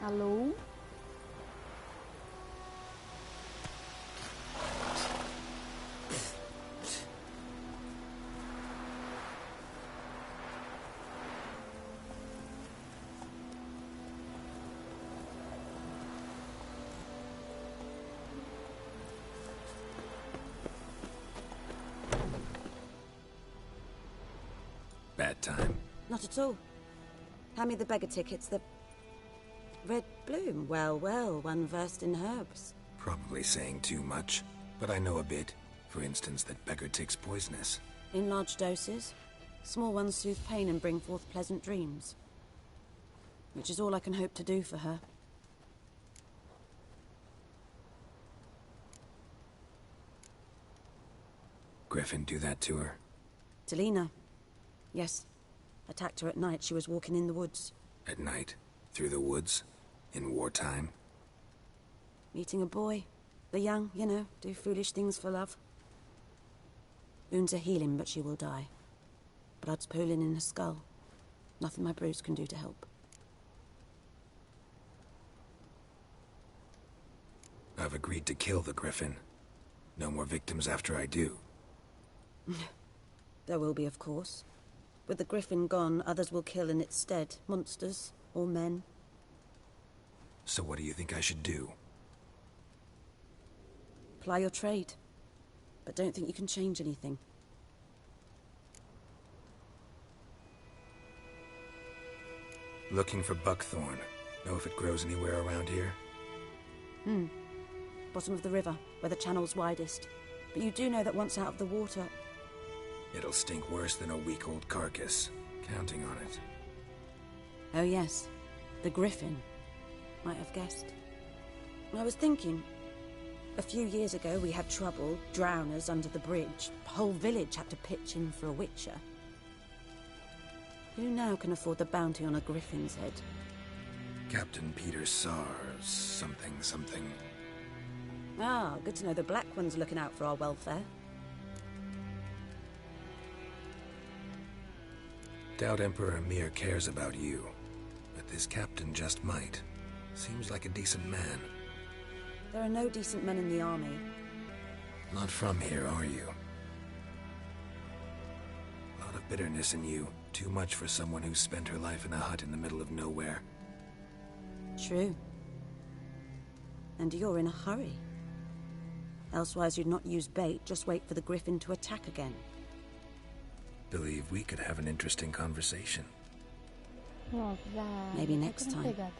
Alô? Bad time. Not at all. Hand me the beggar tickets, the... Red bloom. Well, well, one versed in herbs. Probably saying too much, but I know a bit. For instance, that beggar tick's poisonous. In large doses. Small ones soothe pain and bring forth pleasant dreams. Which is all I can hope to do for her. Griffin do that to her? To Lena. Yes. Attacked her at night. She was walking in the woods. At night? Through the woods? In wartime? Meeting a boy. The young, you know, do foolish things for love. Wounds are healing, but she will die. Blood's pooling in her skull. Nothing my brews can do to help. I've agreed to kill the Griffin. No more victims after I do. There will be, of course. With the Griffin gone, others will kill in its stead. Monsters, or men. So what do you think I should do? Ply your trade. But don't think you can change anything. Looking for buckthorn. Know if it grows anywhere around here? Bottom of the river, where the channel's widest. But you do know that once out of the water... It'll stink worse than a week-old carcass. Counting on it. Oh yes, the Griffin. Might have guessed. I was thinking... A few years ago we had trouble, drowners under the bridge. The whole village had to pitch in for a Witcher. Who now can afford the bounty on a Griffin's head? Captain Peter Sars, something. Ah, good to know the Black One's looking out for our welfare. Doubt Emperor Emir cares about you, but this captain just might. Seems like a decent man. There are no decent men in the army. Not from here, are you? A lot of bitterness in you. Too much for someone who spent her life in a hut in the middle of nowhere. True. And you're in a hurry. Elsewise you'd not use bait, just wait for the Griffin to attack again. Believe we could have an interesting conversation. No, da... Maybe next Cred că time. nu gata.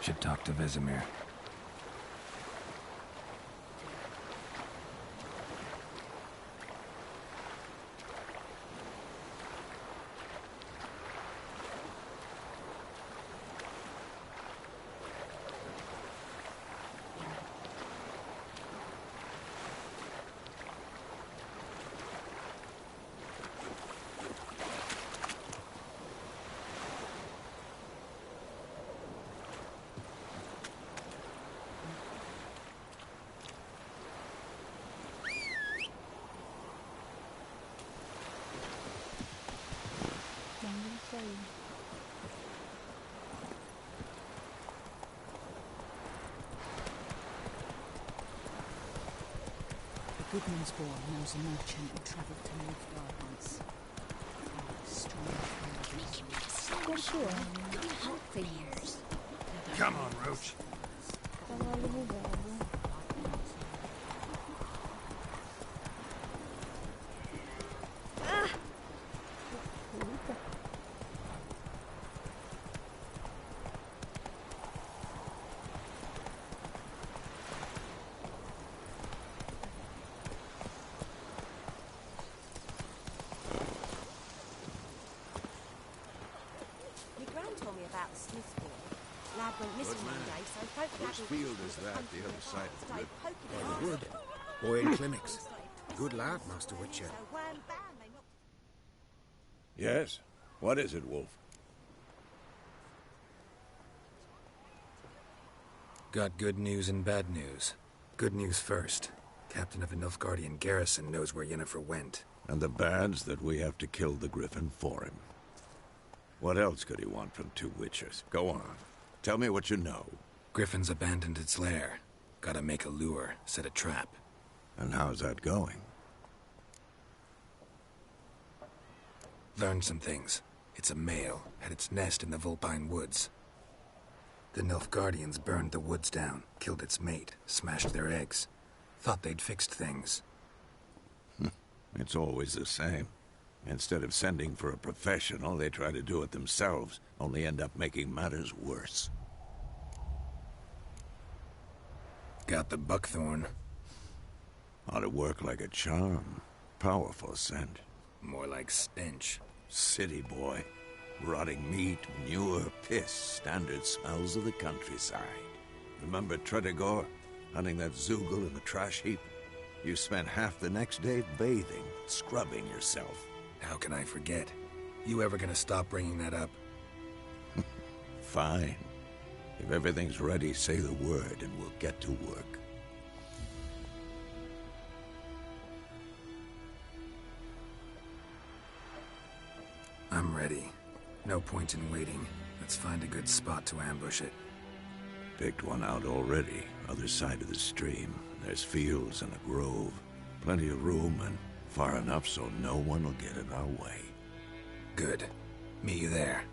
Should talk to Vesemir. Isso aí. The Goodman's boy knows a merchant who travelled to Livia once. Come on, Roach. Cavalo bugado. Eita. My gran told me about the Smith boy. Lad went missing one day, so folk Whose field is that, the other side of the river? By the wood. Boy in Climmix. Good lad, Master Witcher. So wham bam, they knocked. Yes? What is it, Wolf? Got good news and bad news. Good news first. Captain of the Nilfgaardian garrison knows where Yennefer went. And the bad's that we have to kill the Griffin for him. What else could he want from two Witchers? Go on. Tell me what you know. Griffin's abandoned its lair. Gotta make a lure, set a trap. And how's that going? Learned some things. It's a male, had its nest in the Vulpine Woods. The Nilfgaardians burned the woods down, killed its mate, smashed their eggs. Thought they'd fixed things. It's always the same. Instead of sending for a professional, they try to do it themselves, only end up making matters worse. Got the buckthorn. Ought to work like a charm. Powerful scent. More like stench. City boy. Rotting meat, manure, piss, standard smells of the countryside. Remember Tredegor? Hunting that Zoogle in the trash heap? You spent half the next day bathing, scrubbing yourself. How can I forget? You ever gonna stop bringing that up? Fine. If everything's ready, say the word and we'll get to work. I'm ready. No point in waiting. Let's find a good spot to ambush it. Picked one out already, other side of the stream. There's fields and a grove. Plenty of room and far enough so no one will get in our way. Good. Meet you there.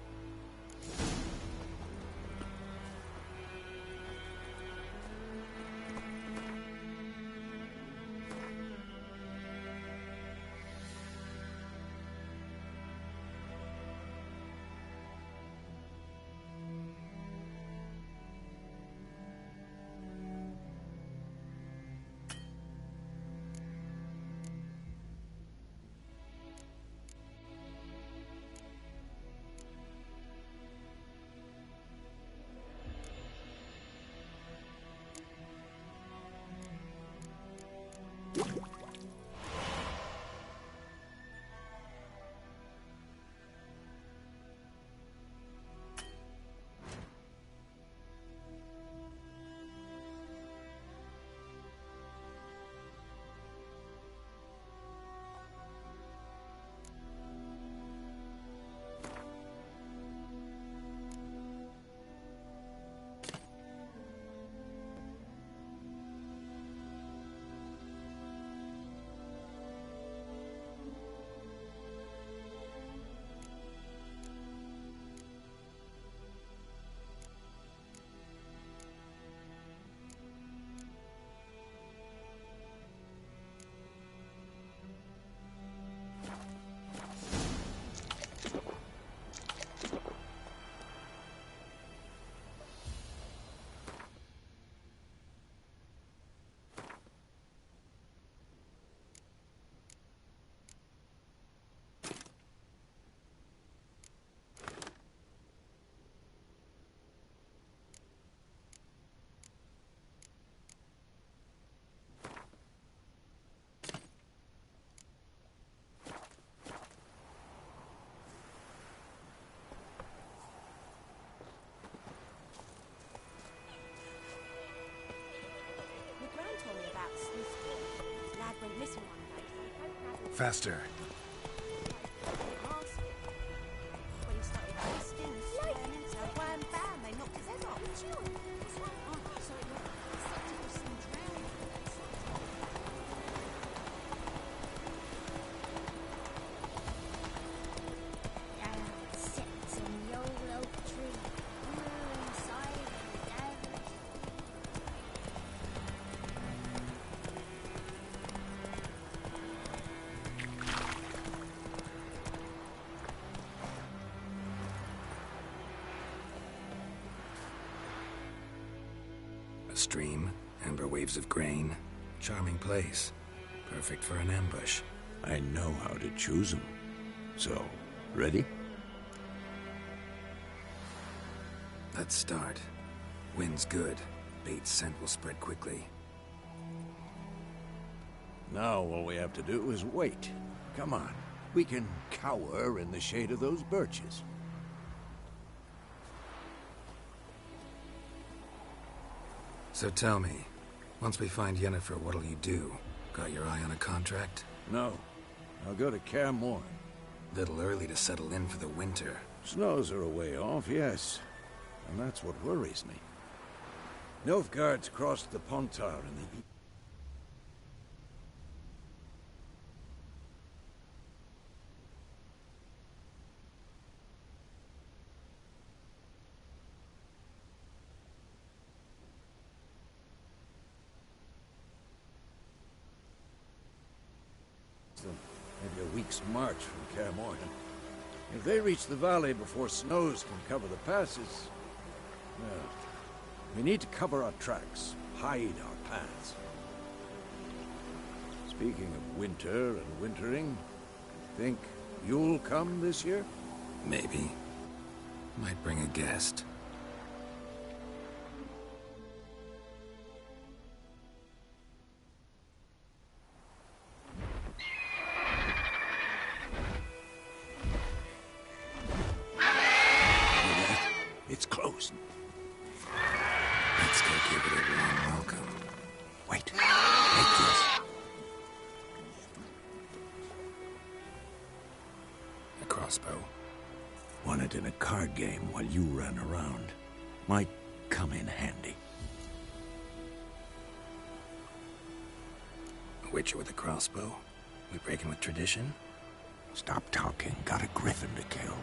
Faster. A stream, amber waves of grain. Charming place. Perfect for an ambush. I know how to choose them. So, ready? Let's start. Wind's good. Bait's scent will spread quickly. Now all we have to do is wait. Come on. We can cower in the shade of those birches. So tell me, once we find Yennefer, what'll you do? Got your eye on a contract? No. I'll go to Kaer Morhen. Little early to settle in for the winter. Snows are a way off, yes. And that's what worries me. Nilfgaard's crossed the Pontar in the east. Maybe a week's march from Kaer Morhen. If they reach the valley before snows can cover the passes, well, we need to cover our tracks, hide our paths. Speaking of winter and wintering, think you'll come this year? Maybe. Might bring a guest. It's close. Let's go give it a warm welcome. Wait. Take this. A crossbow. Won it in a card game while you ran around. Might come in handy. A witcher with a crossbow? We breaking with tradition? Stop talking. Got a griffin to kill.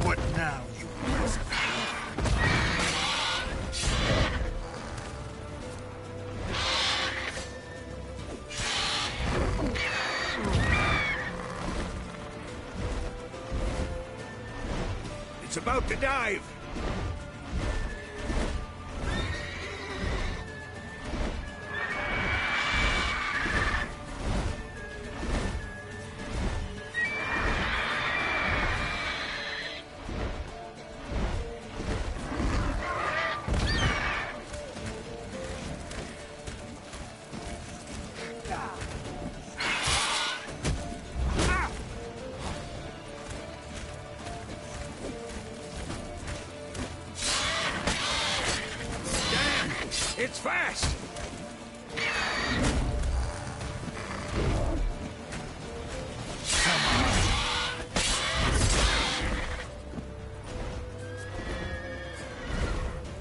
What now, you rascal? It's about to dive. It's fast!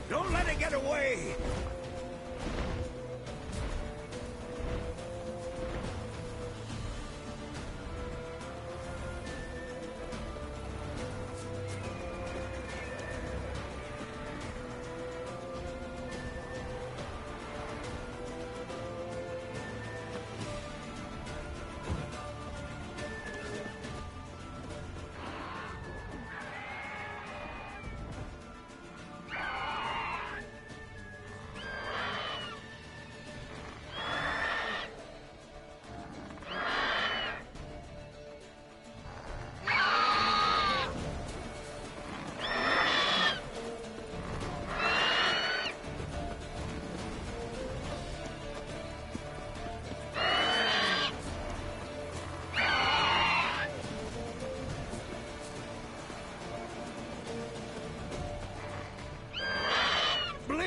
Don't let it get away!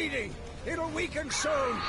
bleeding! It'll weaken soon!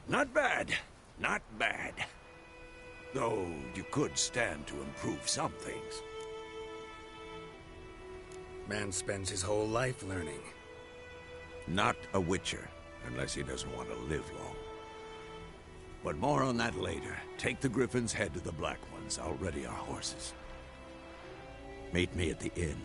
Not bad. Not bad. Though you could stand to improve some things. Man spends his whole life learning. Not a Witcher, unless he doesn't want to live long. But more on that later. Take the Griffin's head to the Black Ones. I'll ready our horses. Meet me at the inn.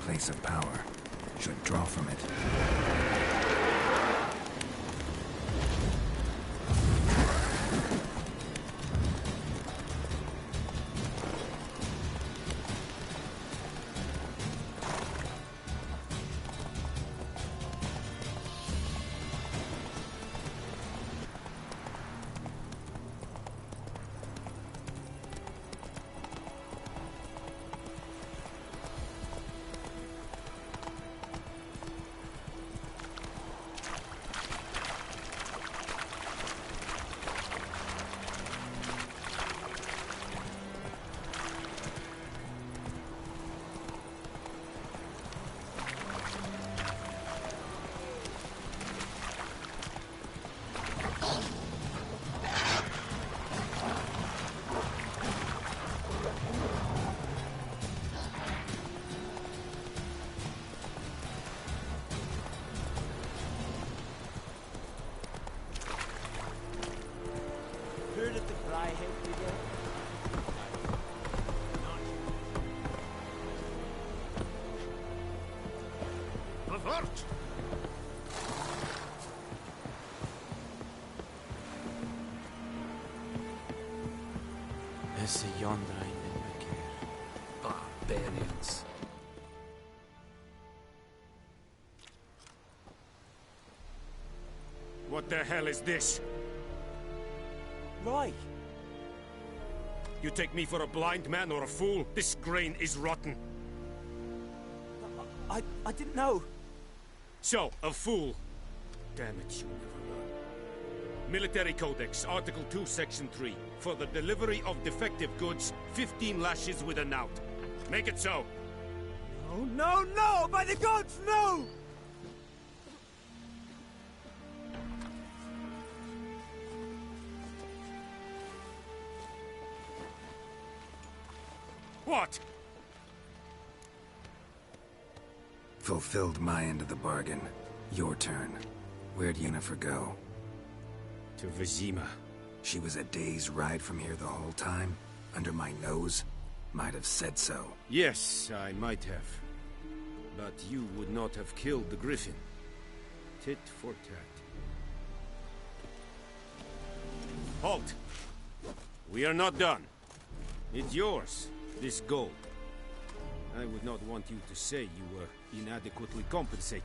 Place of power. Should draw from it. Esse yonder ainda me quer. Barbarians. What the hell is this? Right. You take me for a blind man or a fool? This grain is rotten. I didn't know. So, a fool. Damn it, you never learn. Military Codex, Article 2, Section 3. For the delivery of defective goods, 15 lashes with a knout. Make it so. Oh, no, no! By the gods, no! What? Fulfilled my end of the bargain. Your turn. Where'd Yennefer go? To Vizima. She was a day's ride from here the whole time? Under my nose? Might have said so. Yes, I might have. But you would not have killed the Griffin. Tit for tat. Halt! We are not done. It's yours, this gold. I would not want you to say you were inadequately compensated.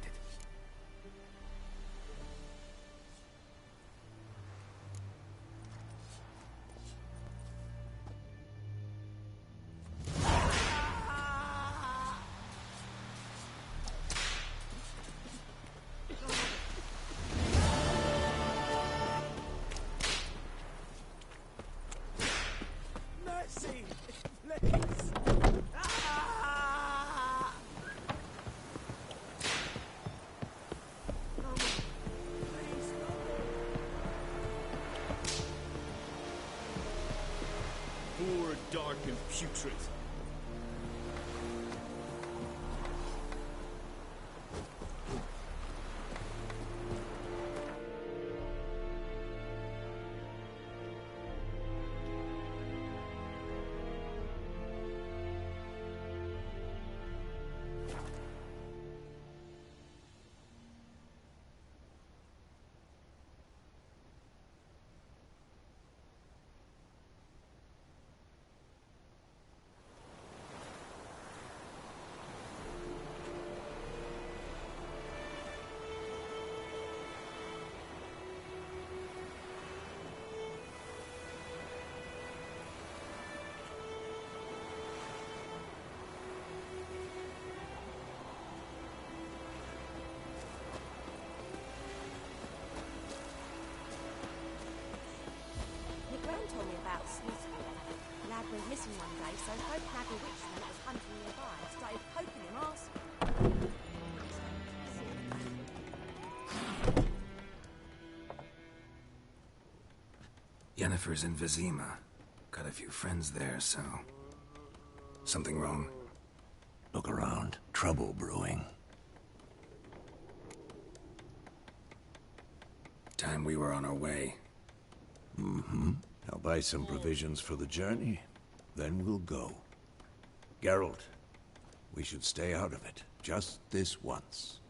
Mercy! Please! Ah! Please, Poor, dark, and putrid. Told me about Sneaky. Lad went missing one day, so folk Naggle Witchman that was hunting nearby started poking him asking. Yennefer's in Vizima. Got a few friends there, so... Something wrong? Look around. Trouble brewing. Time we were on our way. Mm-hmm. I'll buy some provisions for the journey. Then we'll go. Geralt, we should stay out of it. Just this once.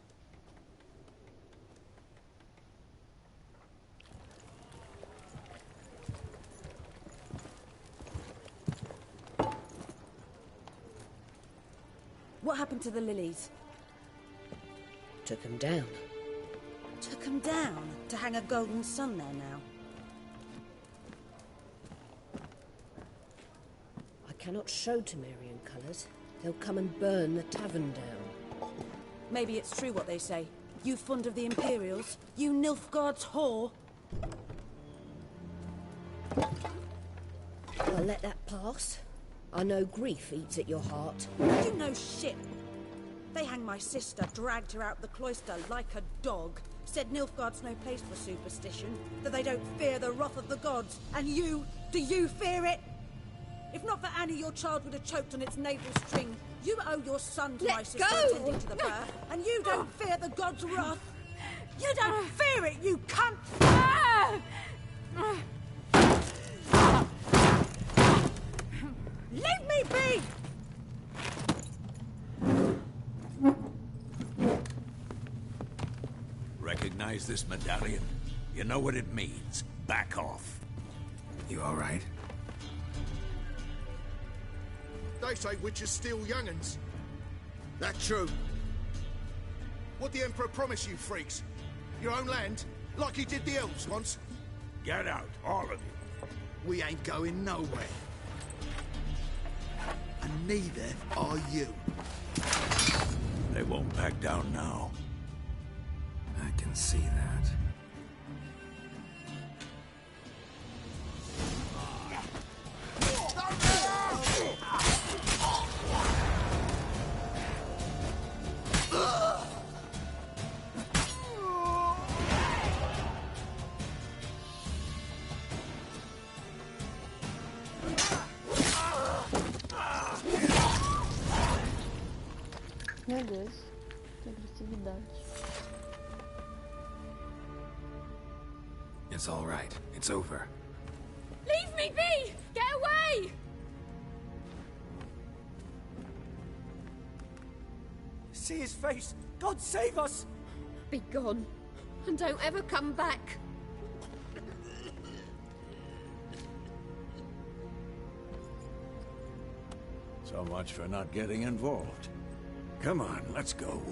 What happened to the lilies? Took them down. Took them down to hang a golden sun there now. I cannot show Temerian colours. They'll come and burn the tavern down. Maybe it's true what they say. You fond of the Imperials? You Nilfgaard's whore? I'll let that pass. I know grief eats at your heart. You know shit. They hanged my sister, dragged her out the cloister like a dog. Said Nilfgaard's no place for superstition, that they don't fear the wrath of the gods. And you, do you fear it? If not for Annie, your child would have choked on its navel string. You owe your son to my sister attending to the birth, and you don't fear the gods' wrath. You don't fear it, you cunt! Leave me be! Recognize this medallion? You know what it means. Back off. You all right? They say witches steal young'uns. That true? What the Emperor promise you, freaks? Your own land? Like he did the elves once? Get out, all of you. We ain't going nowhere. And neither are you. They won't back down now. I can see that. Meu Deus. Que agressividade. It's all right. It's over. Leave me be! Get away! See his face! God save us! Be gone, and don't ever come back. So much for not getting involved. Come on, let's go.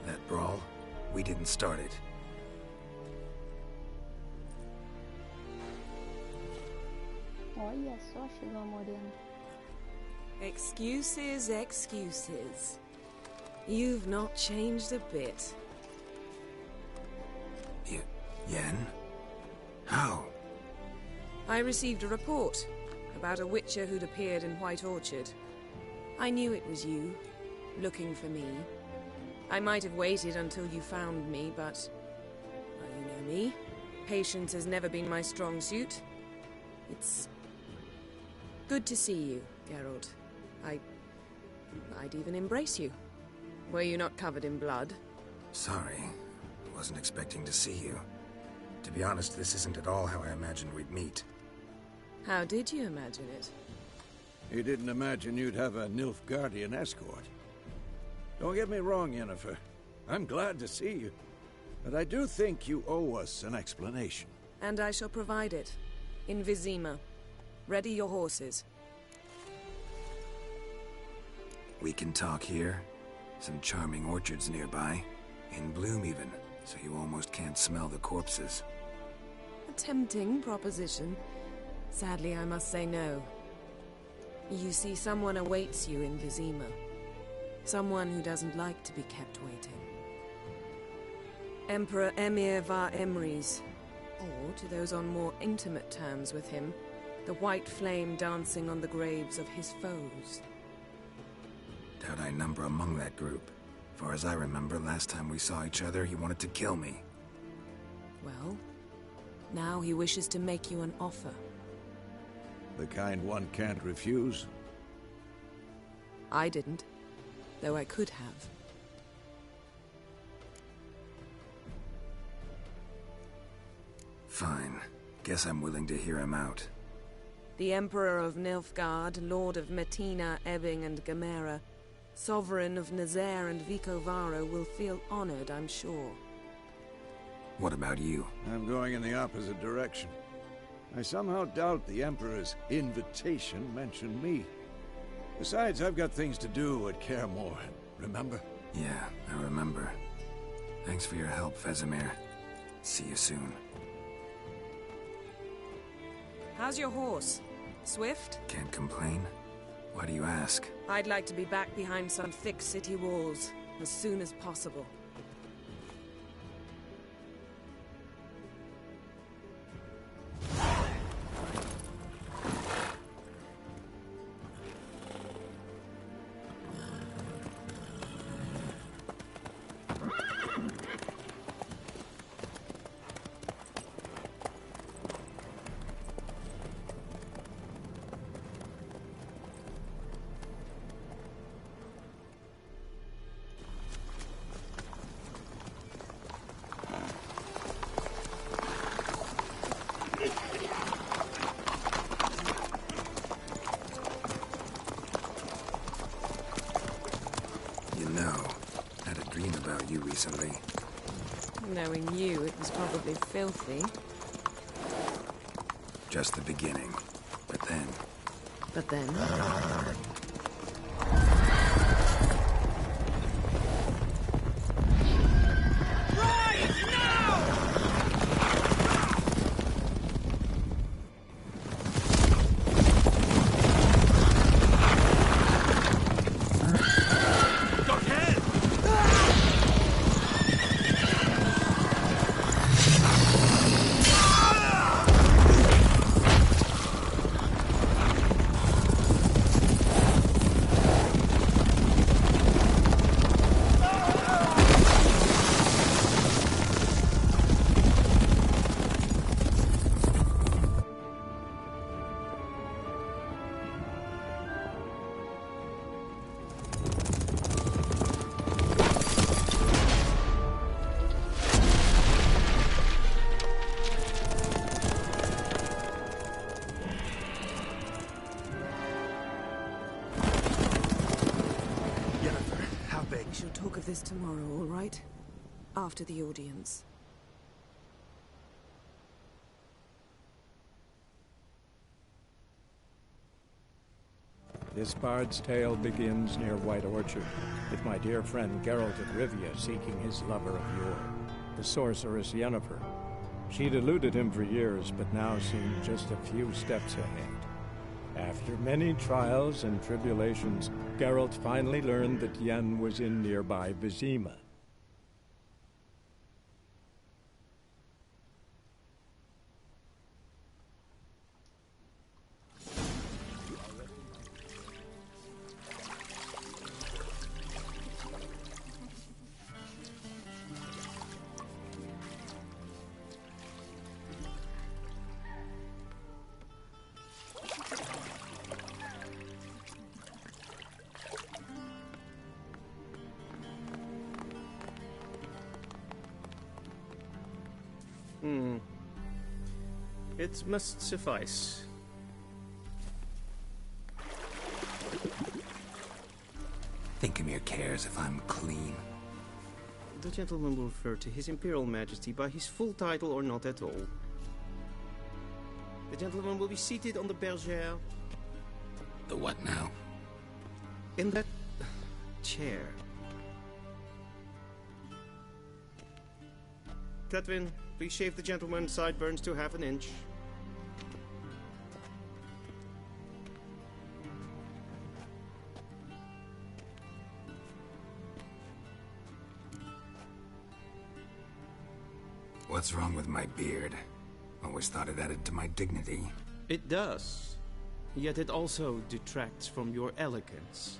That brawl, we didn't start it. Olha só, chegou a morena. Excuses, excuses. You've not changed a bit. Yen? How? I received a report about a Witcher who'd appeared in White Orchard. I knew it was you, looking for me. I might have waited until you found me, but... well, you know me. Patience has never been my strong suit. It's... good to see you, Geralt. I'd even embrace you. Were you not covered in blood? Sorry. Wasn't expecting to see you. To be honest, this isn't at all how I imagined we'd meet. How did you imagine it? You didn't imagine you'd have a Nilfgaardian escort. Don't get me wrong, Yennefer. I'm glad to see you. But I do think you owe us an explanation. And I shall provide it. In Vizima. Ready your horses. We can talk here. Some charming orchards nearby. In bloom even, so you almost can't smell the corpses. A tempting proposition. Sadly, I must say no. You see, someone awaits you in Vizima. Someone who doesn't like to be kept waiting. Emperor Emir var Emrys. Or, to those on more intimate terms with him, the white flame dancing on the graves of his foes. Doubt I number among that group. Far as I remember, last time we saw each other, he wanted to kill me. Well, now he wishes to make you an offer. The kind one can't refuse. I didn't, though I could have. Fine. Guess I'm willing to hear him out. The Emperor of Nilfgaard, Lord of Metina, Ebbing and Gamera, Sovereign of Nazaire and Vicovaro will feel honored, I'm sure. What about you? I'm going in the opposite direction. I somehow doubt the Emperor's invitation mentioned me. Besides, I've got things to do at Kaer Morhen, remember? Yeah, I remember. Thanks for your help, Vesemir. See you soon. How's your horse? Swift? Can't complain. Why do you ask? I'd like to be back behind some thick city walls as soon as possible. Recently. Knowing you, it was probably filthy. Just the beginning. But then... But then? talk of this tomorrow, all right? After the audience. This bard's tale begins near White Orchard, with my dear friend Geralt of Rivia seeking his lover of yore, the sorceress Yennefer. She'd eluded him for years, but now seemed just a few steps ahead. After many trials and tribulations, Geralt finally learned that Yen was in nearby Vizima. It must suffice. Thinkemere cares if I'm clean. The gentleman will refer to His Imperial Majesty by his full title or not at all. The gentleman will be seated on the bergère. The what now? In that chair. Cletwin, please shave the gentleman's sideburns to half an inch. What's wrong with my beard? Always thought it added to my dignity. It does. Yet it also detracts from your elegance.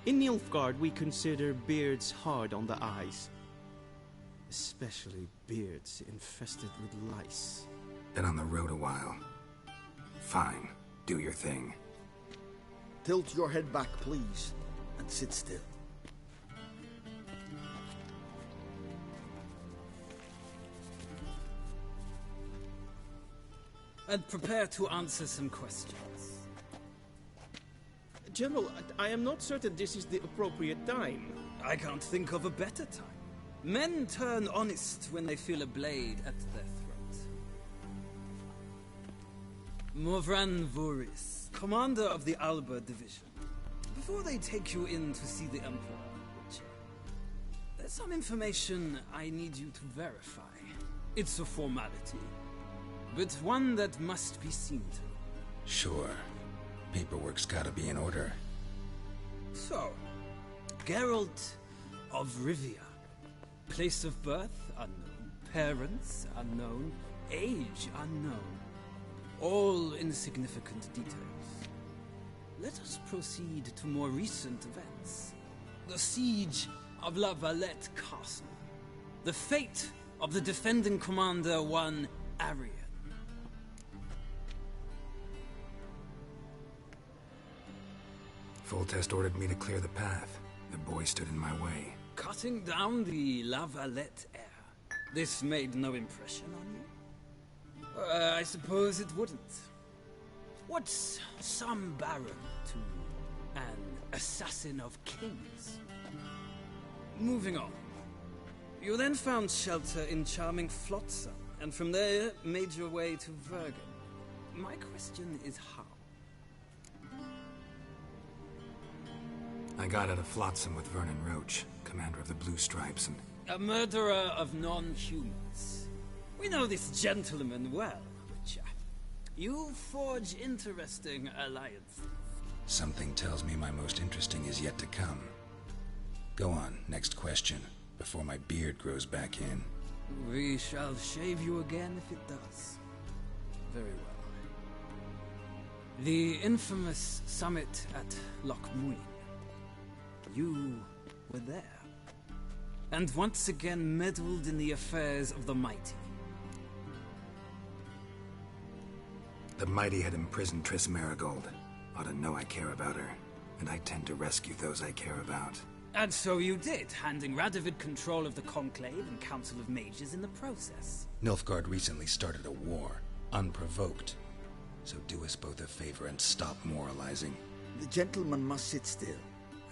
In Nilfgaard, we consider beards hard on the eyes. Especially beards infested with lice. Been on the road a while. Fine. Do your thing. Tilt your head back, please, and sit still. And prepare to answer some questions. General, I am not certain this is the appropriate time. I can't think of a better time. Men turn honest when they feel a blade at their throat. Morvran Voris, commander of the Alba Division. Before they take you in to see the Emperor, Witcher, there's some information I need you to verify. It's a formality, but one that must be seen to. Sure. Paperwork's gotta be in order. So, Geralt of Rivia. Place of birth unknown, parents unknown, age unknown. All insignificant details. Let us proceed to more recent events. The siege of La Valette Castle. The fate of the defending commander, one Arian. Full-test ordered me to clear the path. The boy stood in my way. Cutting down the La Valette heir. This made no impression on you? I suppose it wouldn't. What's some baron to an assassin of kings? Moving on. You then found shelter in charming Flotsam, and from there made your way to Vergen. My question is how? I got out of Flotsam with Vernon Roach, commander of the Blue Stripes, and... A murderer of non-humans. We know this gentleman well, Witcher. You forge interesting alliances. Something tells me my most interesting is yet to come. Go on, next question, before my beard grows back in. We shall shave you again if it does. Very well. The infamous summit at Loch Muin. You were there. And once again meddled in the affairs of the mighty. The mighty had imprisoned Triss Marigold. Ought to know I care about her, and I tend to rescue those I care about. And so you did, handing Radovid control of the Conclave and Council of Mages in the process. Nilfgaard recently started a war, unprovoked. So do us both a favor and stop moralizing. The gentleman must sit still.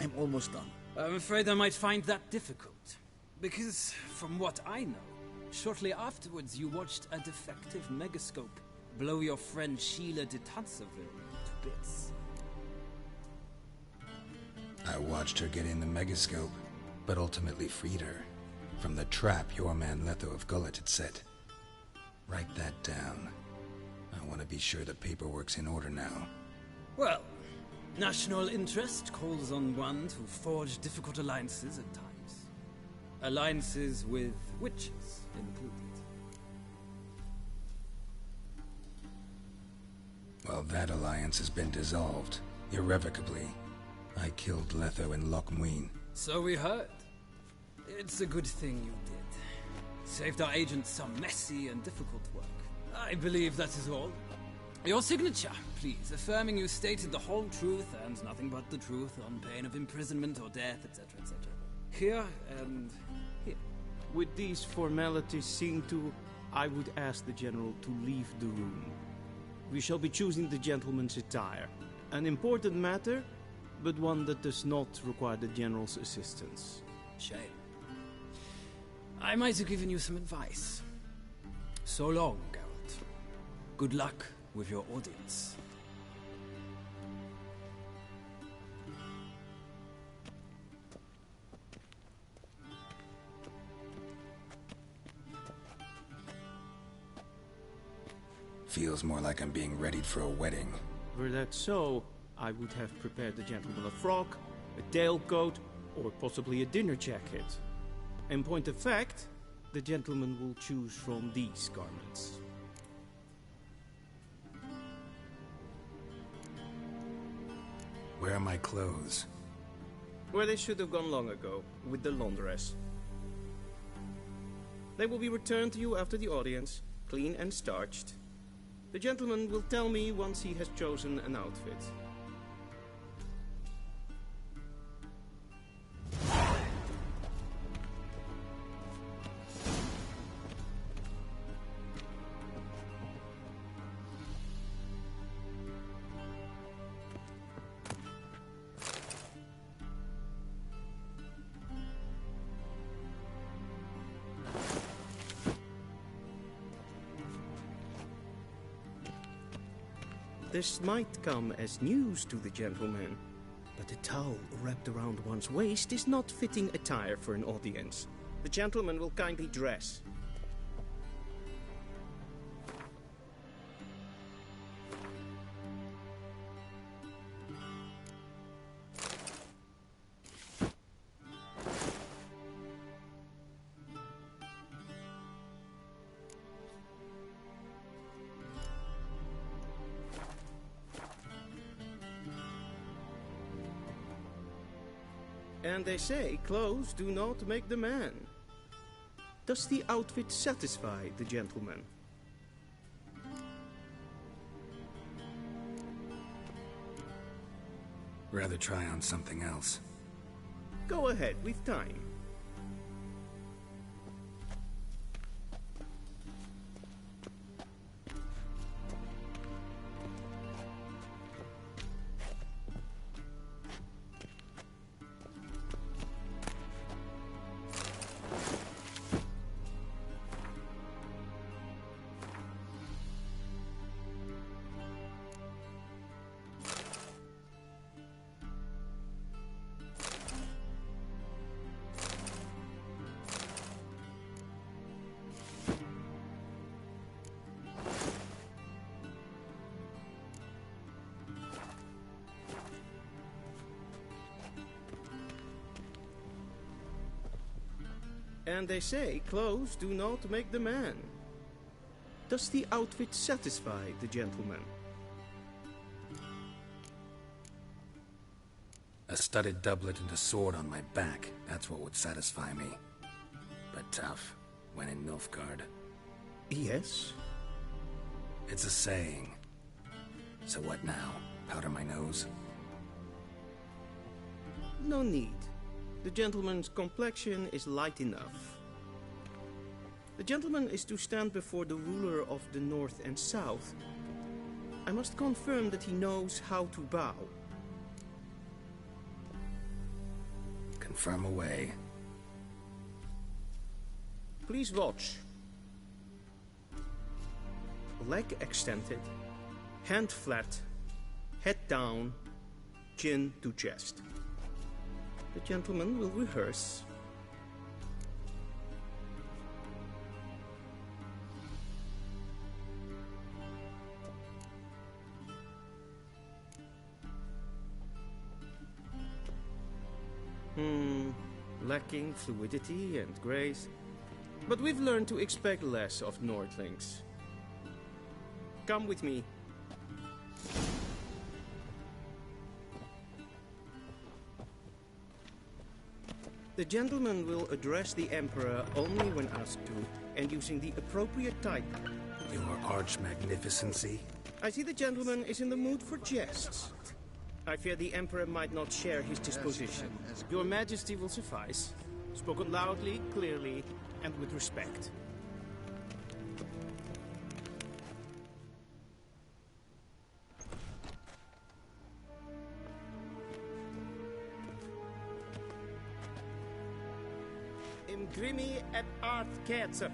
I'm almost done. I'm afraid I might find that difficult. Because, from what I know, shortly afterwards you watched a defective megascope blow your friend Sheila de Tanseville to bits. I watched her get in the megascope, but ultimately freed her from the trap your man Letho of Gullet had set. Write that down. I want to be sure the paperwork's in order now. Well, national interest calls on one to forge difficult alliances at times. Alliances with witches included. Well, that alliance has been dissolved, irrevocably. I killed Letho and Loch Muin. So we heard. It's a good thing you did. Saved our agent some messy and difficult work. I believe that is all. Your signature, please, affirming you stated the whole truth and nothing but the truth on pain of imprisonment or death, etc., etc. Here and here. With these formalities seen to, I would ask the General to leave the room. We shall be choosing the gentleman's attire. An important matter, but one that does not require the General's assistance. Shame. I might have given you some advice. So long, Geralt. Good luck with your audience. Feels more like I'm being readied for a wedding. Were that so, I would have prepared the gentleman a frock, a tailcoat, or possibly a dinner jacket. In point of fact, the gentleman will choose from these garments. Where are my clothes? Where they should have gone long ago, with the laundress. They will be returned to you after the audience, clean and starched. The gentleman will tell me once he has chosen an outfit. This might come as news to the gentleman, but a towel wrapped around one's waist is not fitting attire for an audience. The gentleman will kindly dress. And they say clothes do not make the man. Does the outfit satisfy the gentleman? Rather try on something else. Go ahead, we've time. And they say clothes do not make the man. Does the outfit satisfy the gentleman? A studded doublet and a sword on my back, that's what would satisfy me. But tough, when in Nilfgaard. Yes? It's a saying. So what now? Powder my nose? No need. The gentleman's complexion is light enough. The gentleman is to stand before the ruler of the North and South. I must confirm that he knows how to bow. Confirm away. Please watch. Leg extended, hand flat, head down, chin to chest. The gentleman will rehearse. Lacking fluidity and grace. But we've learned to expect less of Nordlings. Come with me. The gentleman will address the Emperor only when asked to, and using the appropriate type. Your Arch-Magnificency? I see the gentleman is in the mood for jests. I fear the Emperor might not share his disposition. Your Majesty will suffice. Spoken loudly, clearly, and with respect. Imgrimi eb art kerzer.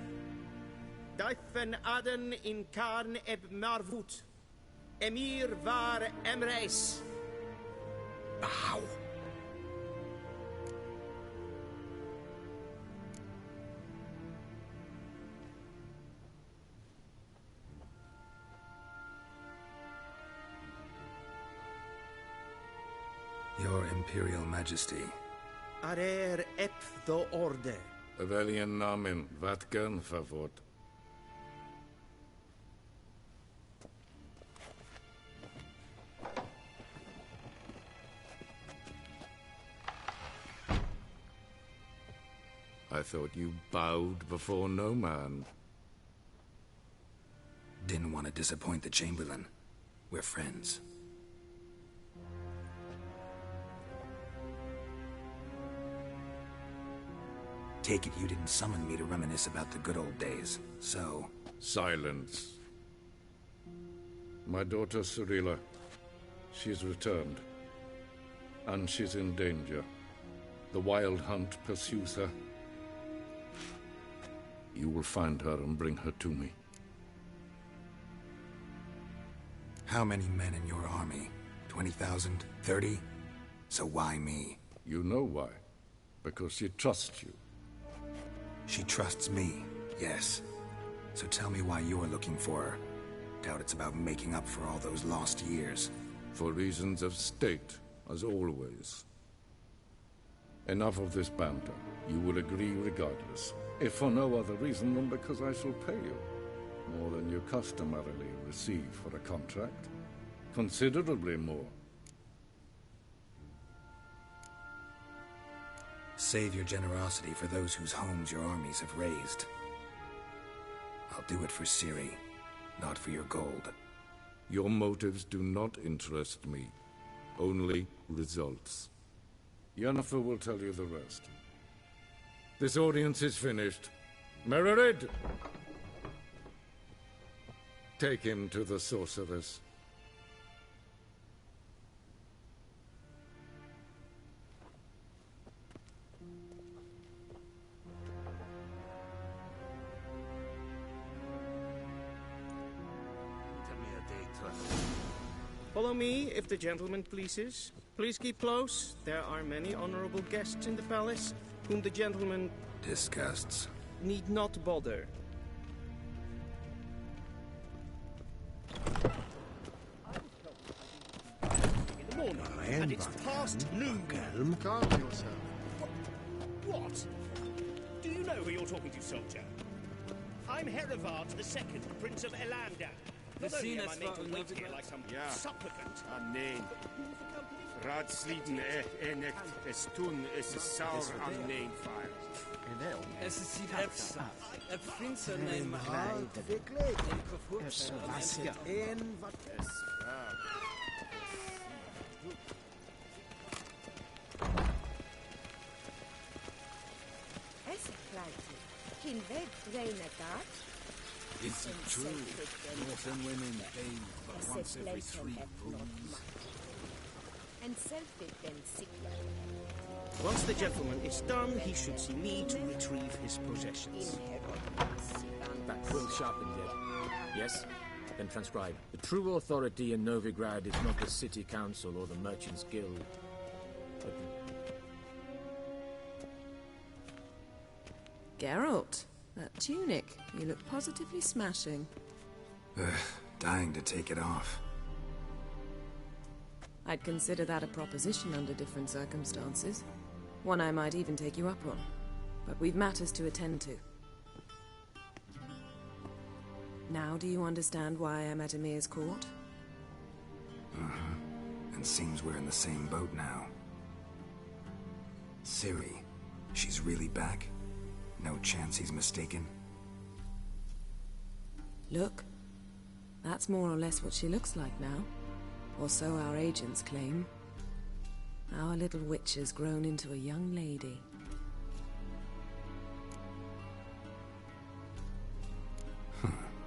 Duifen aden in karn eb marvut. Emir var emreis. Bow. Your Imperial Majesty. Arer ep do orde. Welchen Namen? Wat gern verwort? I thought you bowed before no man. Didn't want to disappoint the Chamberlain. We're friends. Take it you didn't summon me to reminisce about the good old days, so... Silence. My daughter Cyrilla, she's returned. And she's in danger. The Wild Hunt pursues her. You will find her and bring her to me. How many men in your army? 20,000? 30? So why me? You know why. Because she trusts you. She trusts me, yes. So tell me why you're looking for her. Doubt it's about making up for all those lost years. For reasons of state, as always. Enough of this banter. You will agree regardless. If for no other reason than because I shall pay you. More than you customarily receive for a contract. Considerably more. Save your generosity for those whose homes your armies have razed. I'll do it for Ciri, not for your gold. Your motives do not interest me. Only results. Yennefer will tell you the rest. This audience is finished. Mererid! Take him to the sorceress. Follow me, if the gentleman pleases. Please keep close. There are many honorable guests in the palace, whom the gentleman... disgusts. ...need not bother. In the morning, and it's past noon. Calm yourself. What? Do you know who you're talking to, soldier? I'm Herivard II, Prince of Elander. Not only am I made to wait here like some supplicant. Nee. Raadsleden en het toen is saur aan neen fire. Es ist die Website. Prince name Can they train a guard? Is it true? Northern women bathe but once every 3 moons. And self-defense signal. Once the gentleman is done, he should see me to retrieve his possessions. That quill sharpened yet? Yes? Then transcribe. The true authority in Novigrad is not the City Council or the Merchants' Guild, but Geralt, that tunic. You look positively smashing. Dying to take it off. I'd consider that a proposition under different circumstances. One I might even take you up on. But we've matters to attend to. Now do you understand why I'm at Emir's court? Uh-huh. And seems we're in the same boat now. Ciri, she's really back? No chance he's mistaken? Look. That's more or less what she looks like now. Or so our agents claim. Our little witch has grown into a young lady.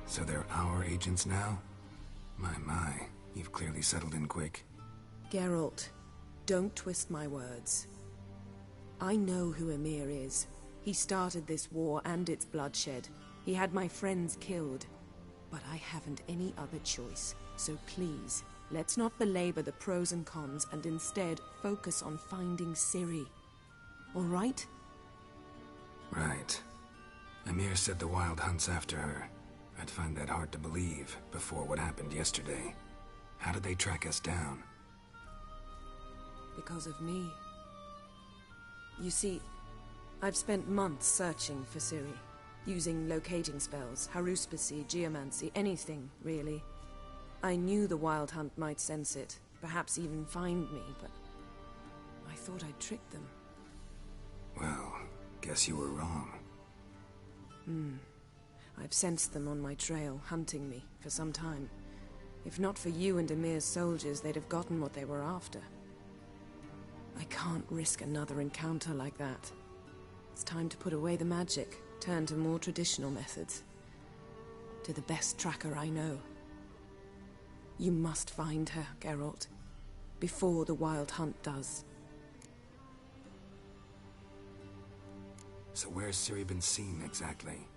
So they're our agents now? My, you've clearly settled in quick. Geralt, don't twist my words. I know who Emir is. He started this war and its bloodshed. He had my friends killed. But I haven't any other choice. So please, let's not belabor the pros and cons and instead focus on finding Ciri. All right? Right. Emir said the Wild Hunt's after her. I'd find that hard to believe before what happened yesterday. How did they track us down? Because of me. You see, I've spent months searching for Ciri. Using locating spells, haruspicy, geomancy, anything, really. I knew the Wild Hunt might sense it, perhaps even find me, but I thought I'd tricked them. Well, guess you were wrong. I've sensed them on my trail, hunting me, for some time. If not for you and Emir's soldiers, they'd have gotten what they were after. I can't risk another encounter like that. It's time to put away the magic, turn to more traditional methods. To the best tracker I know. You must find her, Geralt. Before the Wild Hunt does. So where's Ciri been seen, exactly?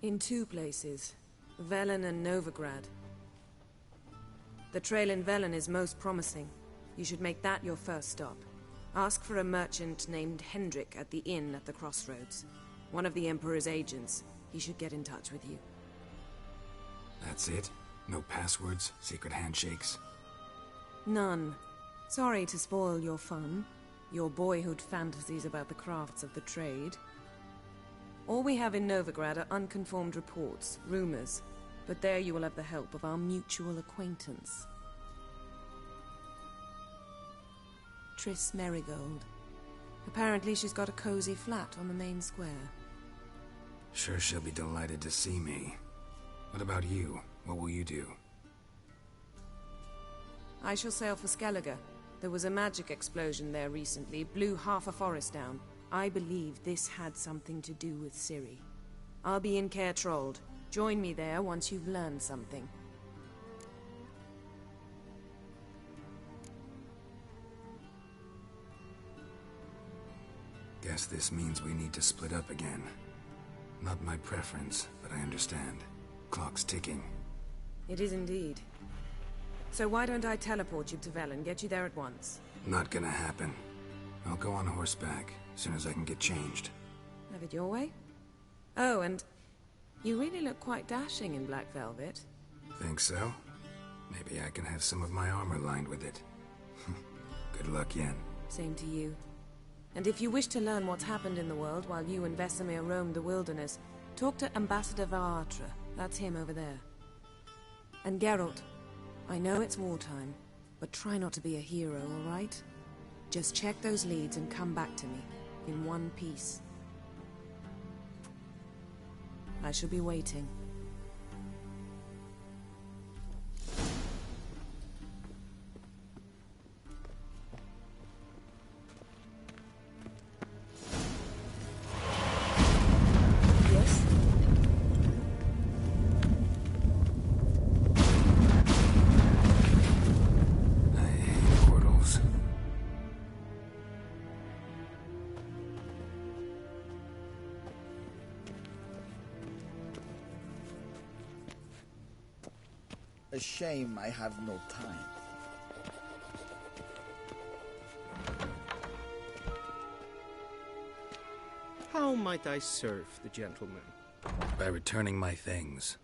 In two places. Velen and Novigrad. The trail in Velen is most promising. You should make that your first stop. Ask for a merchant named Hendrik at the inn at the crossroads. One of the Emperor's agents. He should get in touch with you. That's it? No passwords, secret handshakes? None. Sorry to spoil your fun. Your boyhood fantasies about the crafts of the trade. All we have in Novigrad are unconfirmed reports, rumors. But there you will have the help of our mutual acquaintance. Triss Merigold. Apparently she's got a cozy flat on the main square. Sure she'll be delighted to see me. What about you? What will you do? I shall sail for Skellige. There was a magic explosion there recently, blew half a forest down. I believe this had something to do with Ciri. I'll be in Caer Trold. Join me there once you've learned something. Guess this means we need to split up again. Not my preference, but I understand. Clock's ticking. It is indeed. So why don't I teleport you to Velen, get you there at once? Not gonna happen. I'll go on horseback, as soon as I can get changed. Have it your way? Oh, and you really look quite dashing in black velvet. Think so? Maybe I can have some of my armor lined with it. Good luck, Yen. Same to you. And if you wish to learn what's happened in the world while you and Vesemir roamed the wilderness, talk to Ambassador Varatra. That's him over there. And Geralt, I know it's wartime, but try not to be a hero, all right? Just check those leads and come back to me, in one piece. I shall be waiting. A shame I have no time. How might I serve the gentleman? By returning my things.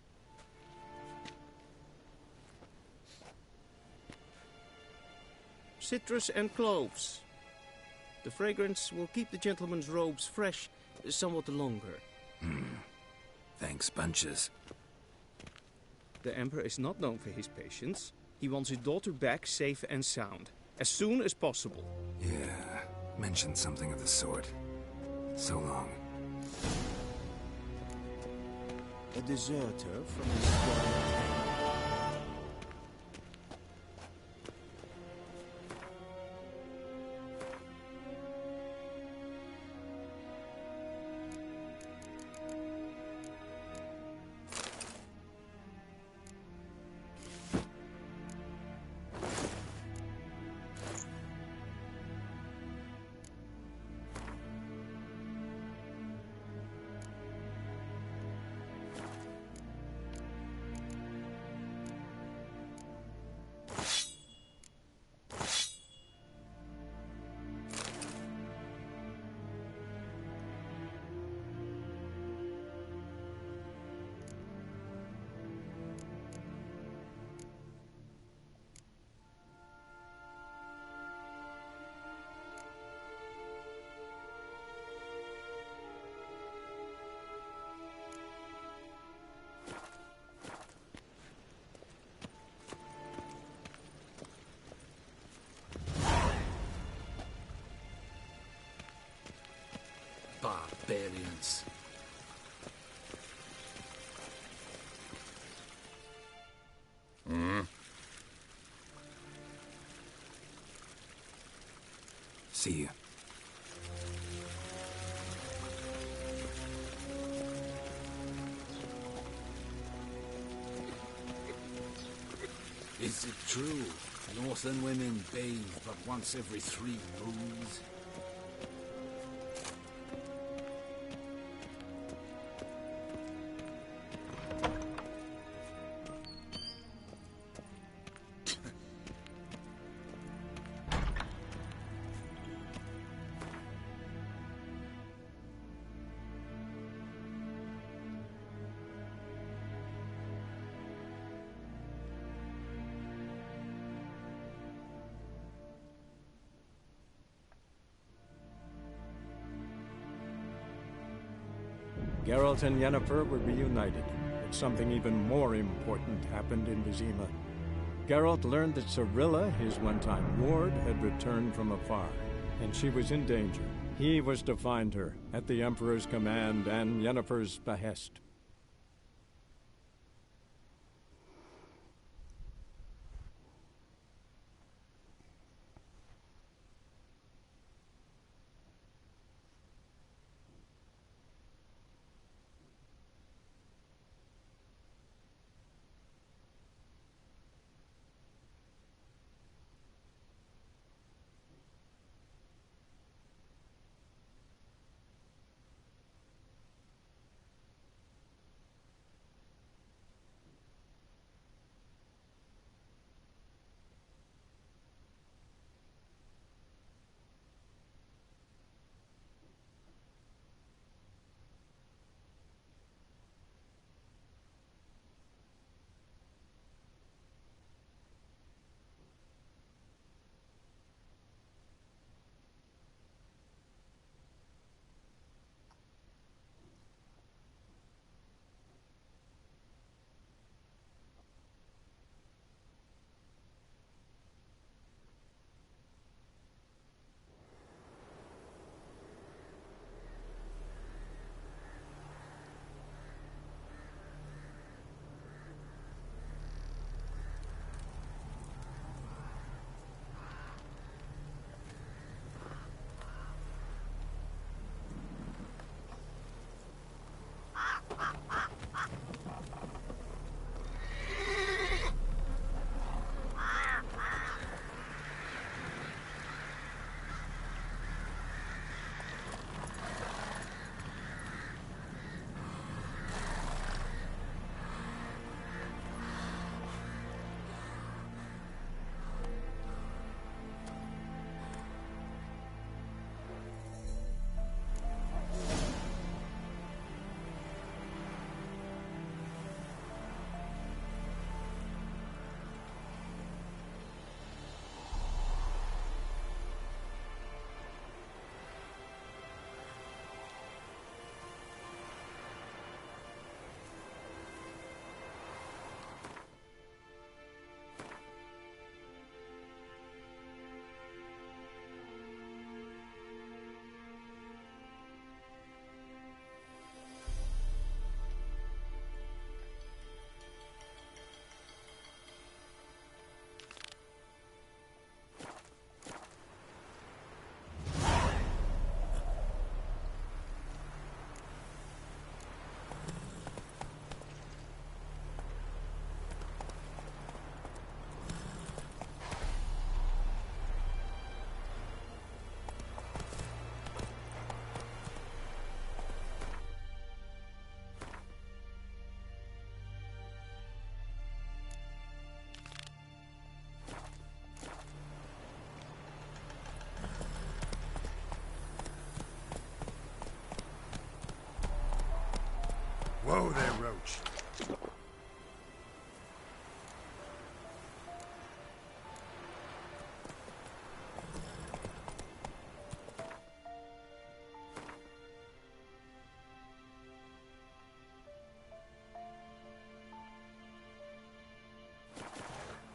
Citrus and cloves. The fragrance will keep the gentleman's robes fresh somewhat longer. Thanks, bunches. The Emperor is not known for his patience. He wants his daughter back safe and sound, as soon as possible. Yeah, mentioned something of the sort. So long. A deserter from the squad. Barbarians. See you. Is it true? Northern women bathe but once every 3 moons? Geralt and Yennefer were reunited, but something even more important happened in Vizima. Geralt learned that Cirilla, his one-time ward, had returned from afar, and she was in danger. He was to find her, at the Emperor's command and Yennefer's behest.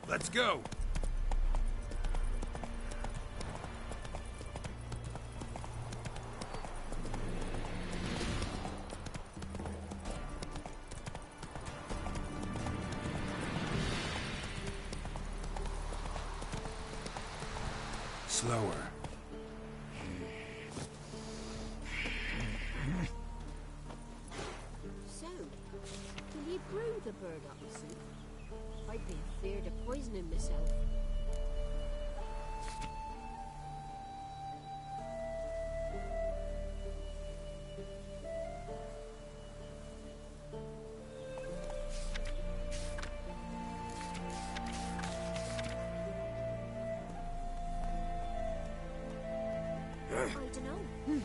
Let's go! Slower. So, can you brew the burdock soup? I'd be afeard of poisoning myself. I don't know.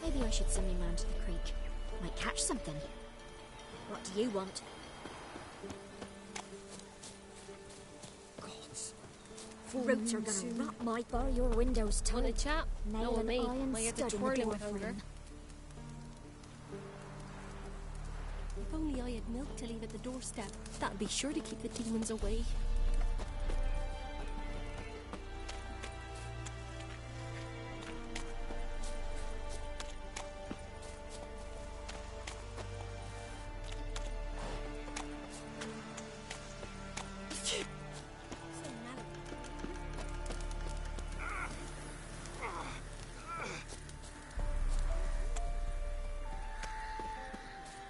Maybe I should send him round to the creek. Might catch something. What do you want? Gods. Roots are gonna rot my bar your windows, Tony. Want a chat? Nail No, and me. iron My head's stud in the twirling door with hunger. frame. If only I had milk to leave at the doorstep. That'd be sure to keep the demons away.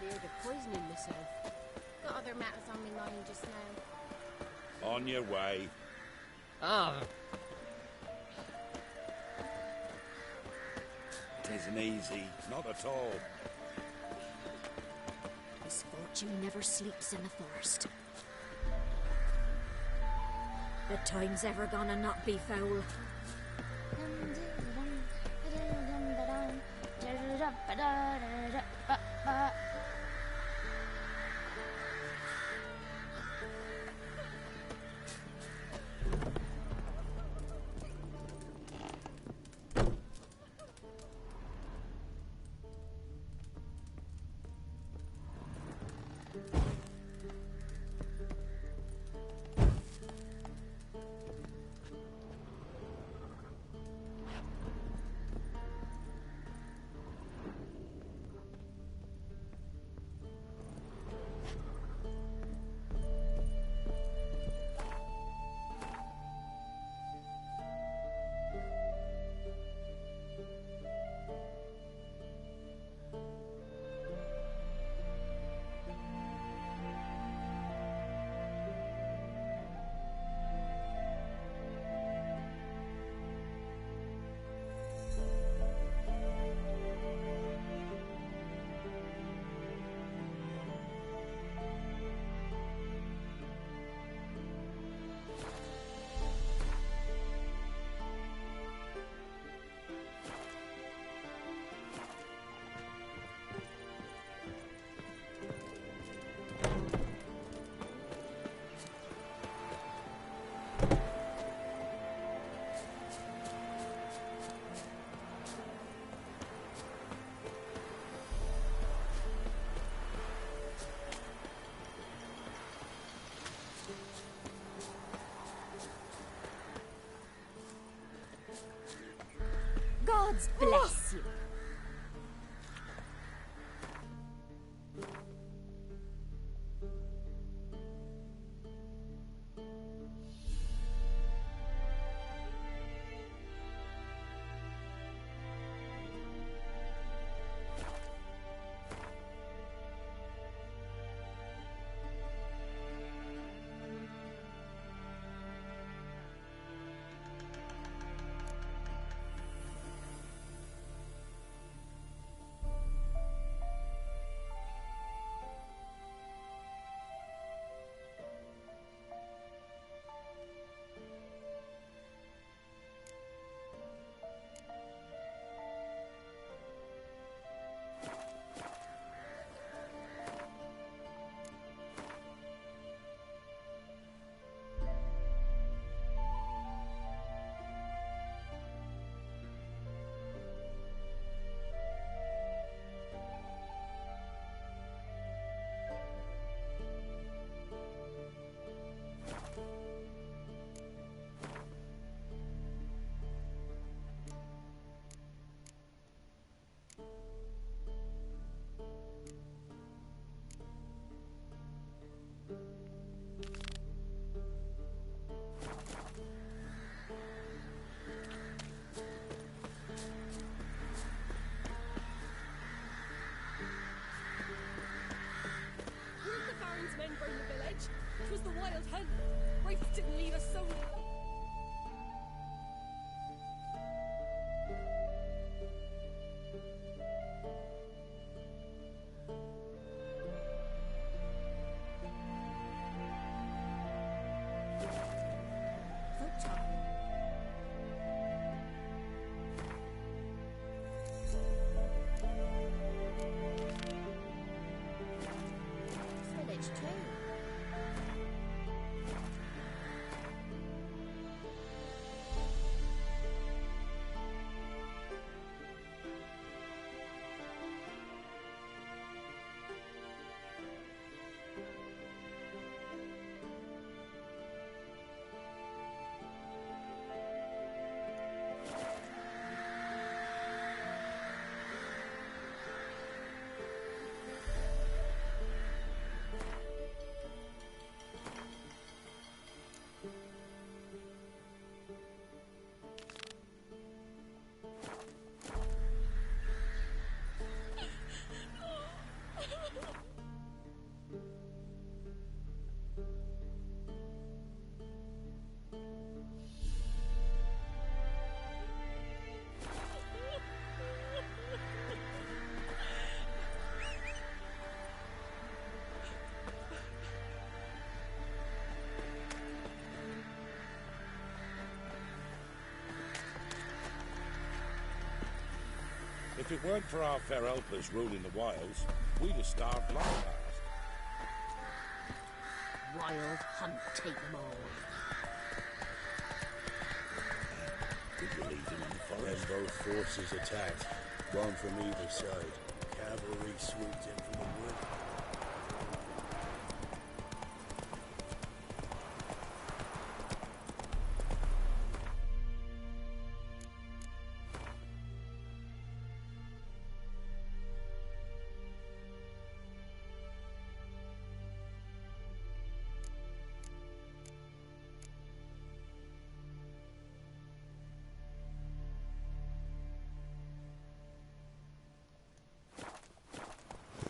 Feared of poisoning myself. Got other matters on my mind just now. On your way. Ah. Tisn't easy, not at all. Misfortune never sleeps in the forest. The time's ever gonna not be foul. Gods bless you. If it weren't for our fair helpers ruling the wilds, we'd have starved long past. Wild hunt, take them all. Did you leave them in the forest? Then both forces attacked, one from either side. Cavalry swooped in from the wood.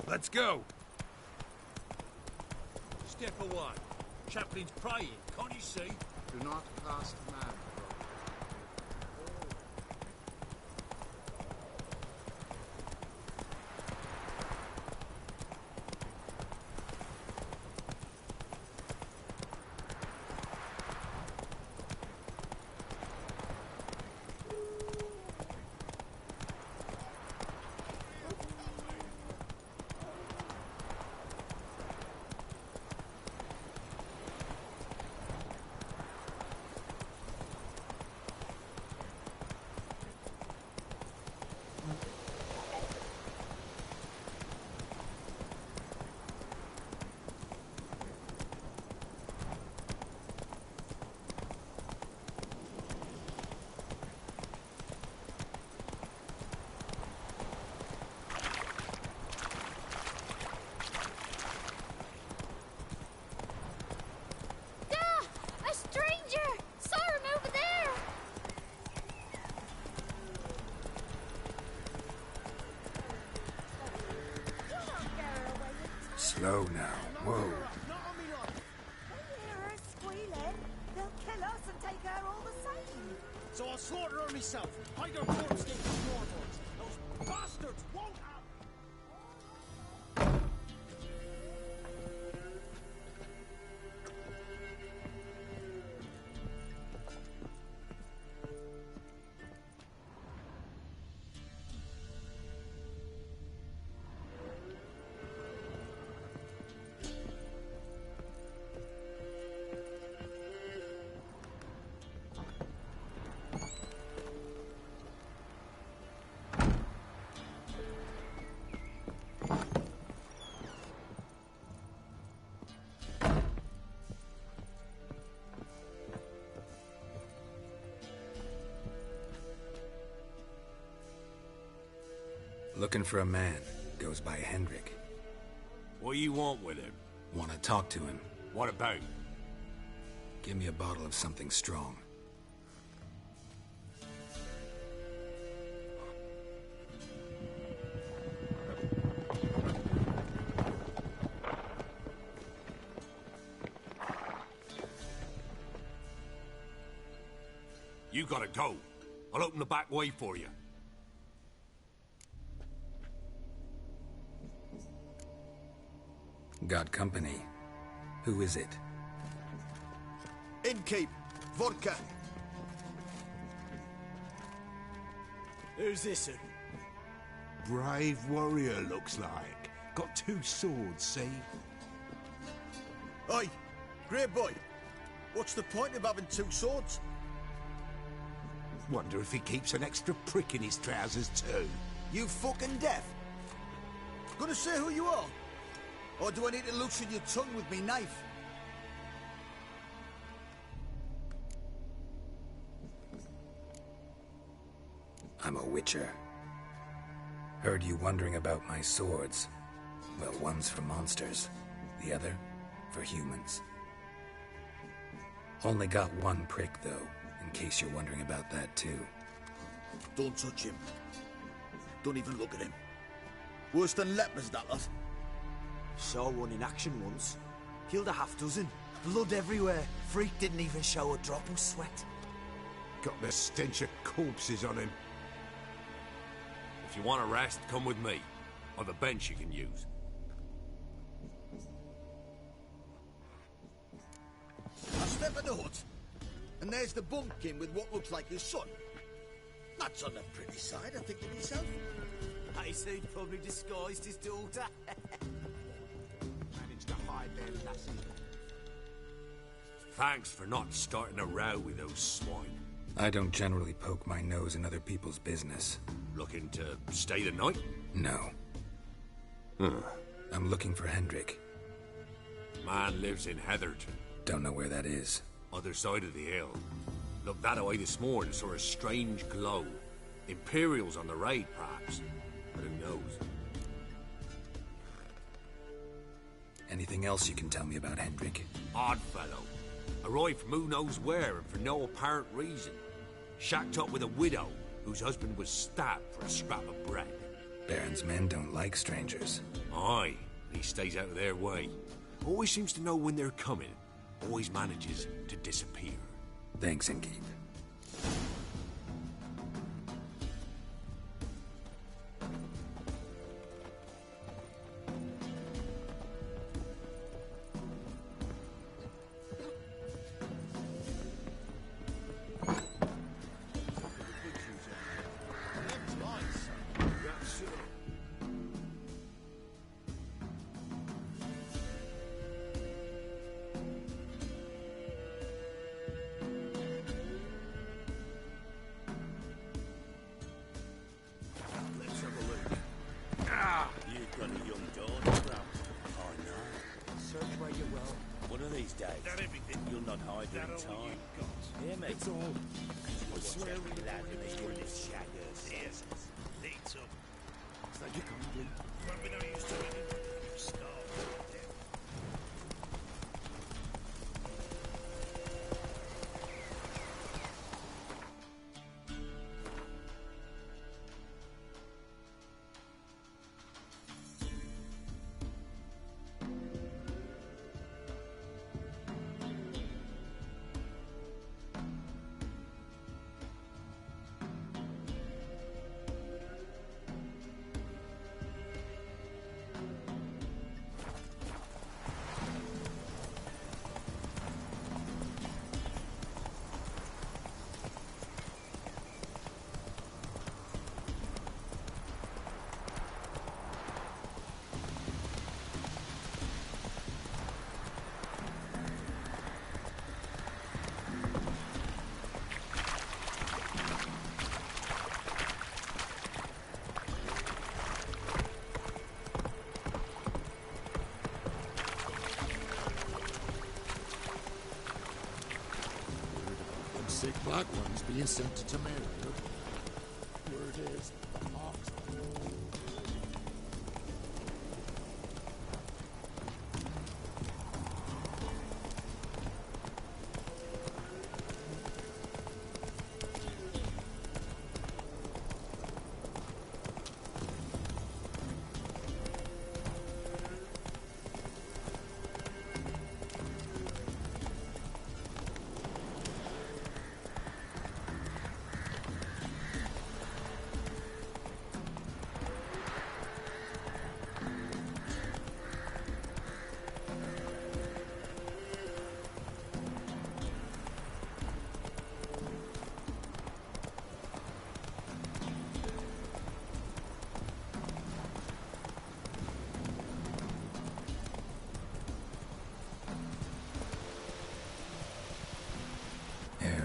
Let's go! Step away. Chaplain's praying, can't you see? Do not cast man. Slow now. Whoa. Hear her squealing. They'll kill us and take her all the same. So I'll slaughter her myself. Hide her corpse against the Mormons. Those bastards won't have... Looking for a man. Goes by Hendrik. What do you want with him? Want to talk to him. What about? Give me a bottle of something strong. You gotta go. I'll open the back way for you. Got company. Who is it? Innkeep. Vodka. Who's this? Brave warrior, looks like. Got 2 swords, see? Oi, great boy. What's the point of having 2 swords? Wonder if he keeps an extra prick in his trousers too. You fucking deaf? Gonna say who you are? Or do I need to loosen your tongue with me knife? I'm a witcher. Heard you wondering about my swords. Well, one's for monsters, the other for humans. Only got 1 prick, though, in case you're wondering about that, too. Don't touch him. Don't even look at him. Worse than lepers, that lot. Saw one in action once. Killed a half-dozen. Blood everywhere. Freak didn't even show a drop of sweat. Got the stench of corpses on him. If you want a rest, come with me. On the bench you can use. I step in the hut, and there's the bumpkin with what looks like his son. That's on the pretty side, I think to myself. so he'd probably disguised his daughter. Managed to hide their lassie. Thanks for not starting a row with those swine. I don't generally poke my nose in other people's business. Looking to stay the night? No. I'm looking for Hendrik. Man lives in Heatherton. Don't know where that is. Other side of the hill. Looked that away this morning, saw a strange glow. Imperials on the raid, perhaps. But who knows? Anything else you can tell me about Hendrik? Odd fellow. Arrived from who knows where and for no apparent reason. Shacked up with a widow whose husband was stabbed for a scrap of bread. Baron's men don't like strangers. Aye, he stays out of their way. Always seems to know when they're coming. Always manages to disappear. Thanks, Inkeep. Sick black ones being sent to Temeria. Word is, the Hawks.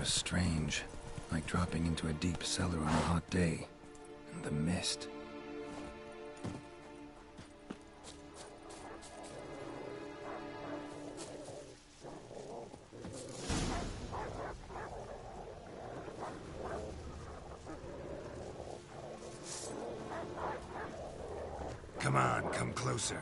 Strange, like dropping into a deep cellar on a hot day. And the mist. Come on, come closer.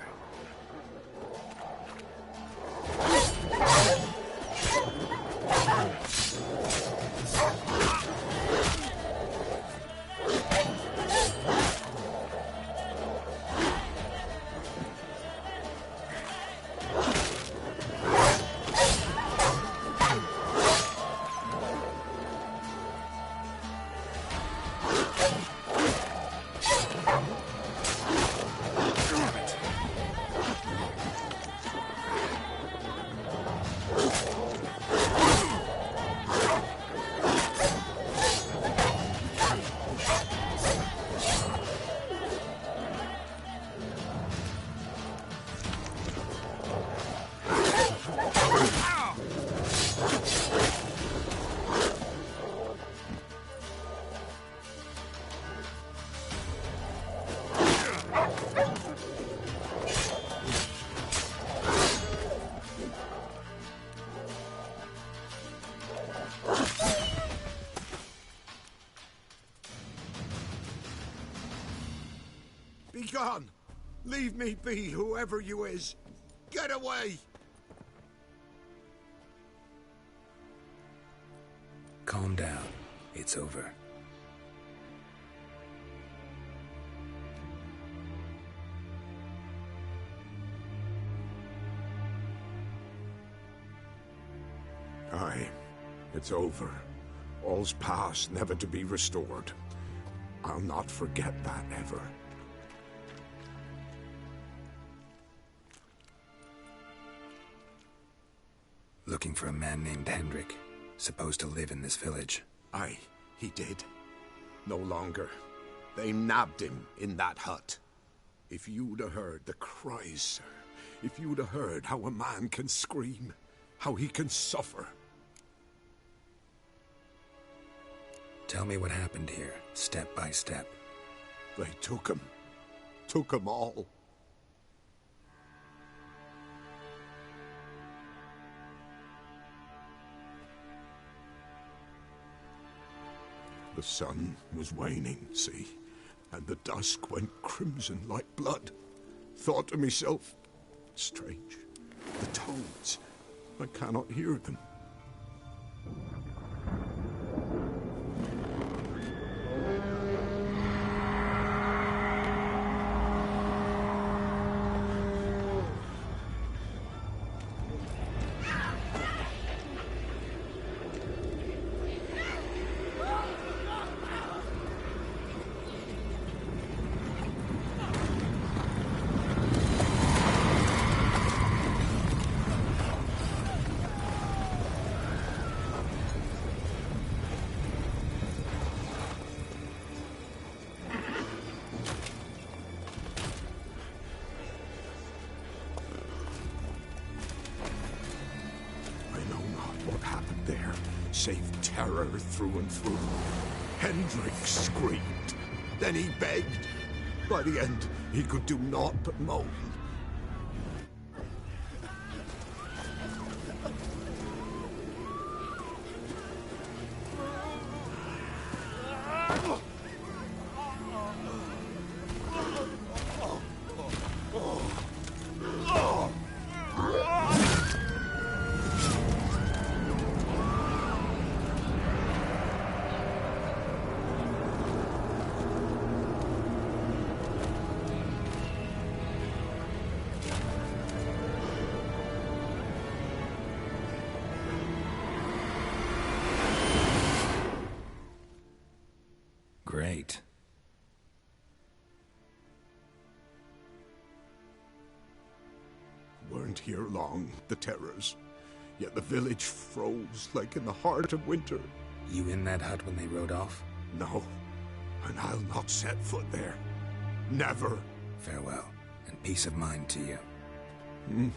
Be gone! Leave me be, whoever you is! Get away! Calm down. It's over. Aye, it's over. All's past, never to be restored. I'll not forget that ever. Looking for a man named Hendrik, supposed to live in this village. Aye, he did. No longer. They nabbed him in that hut. If you'd have heard the cries, sir, if you'd have heard how a man can scream, how he can suffer. Tell me what happened here, step by step. They took him. Took him all. The sun was waning, see, and the dusk went crimson like blood. Thought to myself, strange, the toads, I cannot hear them. Save terror through and through. Hendrik screamed. Then he begged. By the end, he could do naught but moan. Great. Weren't here long, the terrors. Yet the village froze like in the heart of winter. You in that hut when they rode off? No, and I'll not set foot there. Never. Farewell, and peace of mind to you.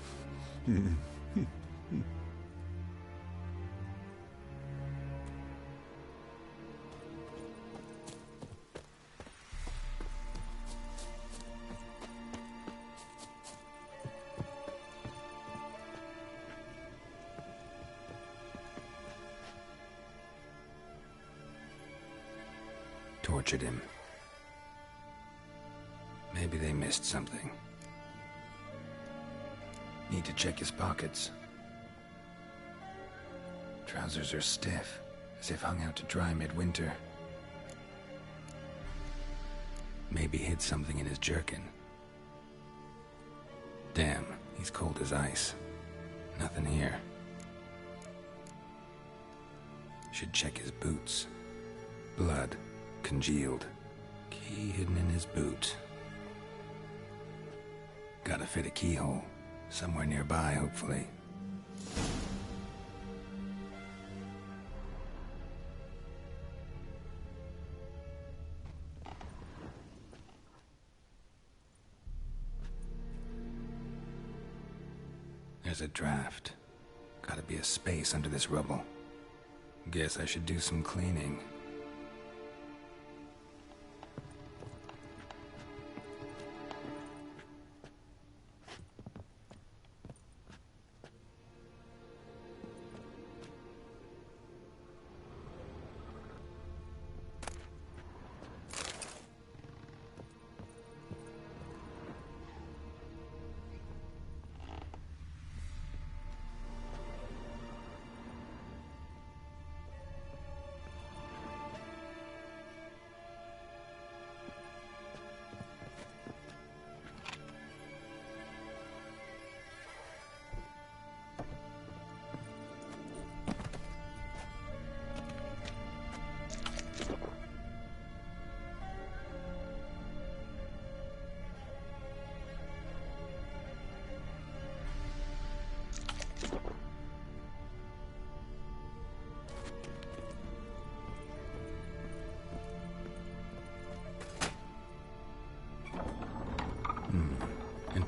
Tortured him. Maybe they missed something. Need to check his pockets. Trousers are stiff, as if hung out to dry midwinter. Maybe hid something in his jerkin. Damn, he's cold as ice. Nothing here. Should check his boots. Blood. Congealed. Key hidden in his boot. Gotta fit a keyhole. Somewhere nearby, hopefully. There's a draft. Gotta be a space under this rubble. Guess I should do some cleaning.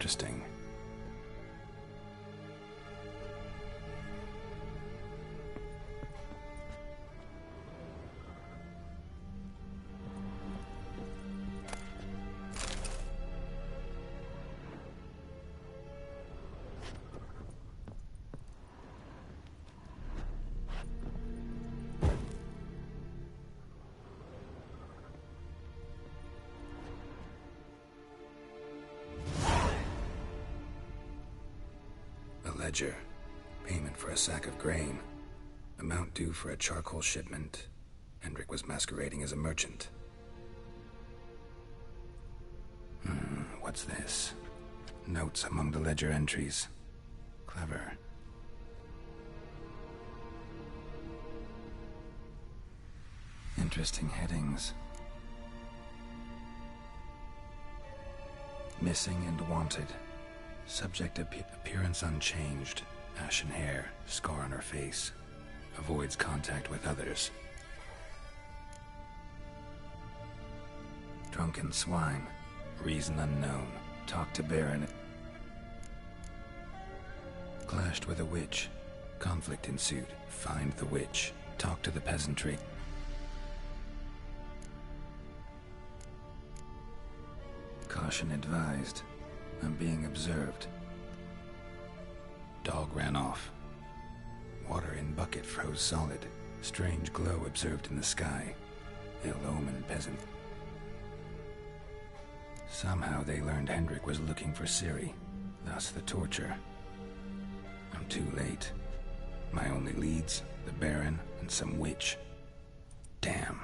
interesting. Ledger. Payment for a sack of grain. Amount due for a charcoal shipment. Hendrik was masquerading as a merchant. What's this? Notes among the ledger entries. Clever. Interesting headings. Missing and wanted. Subject appearance unchanged. Ashen hair, scar on her face. Avoids contact with others. Drunken swine. Reason unknown. Talked to Baron. Clashed with a witch. Conflict ensued. Find the witch. Talk to the peasantry. Caution advised. I'm being observed. Dog ran off. Water in bucket froze solid. Strange glow observed in the sky. Ill omen peasant. Somehow they learned Hendrik was looking for Ciri. Thus the torture. I'm too late. My only leads, the Baron and some witch. Damn.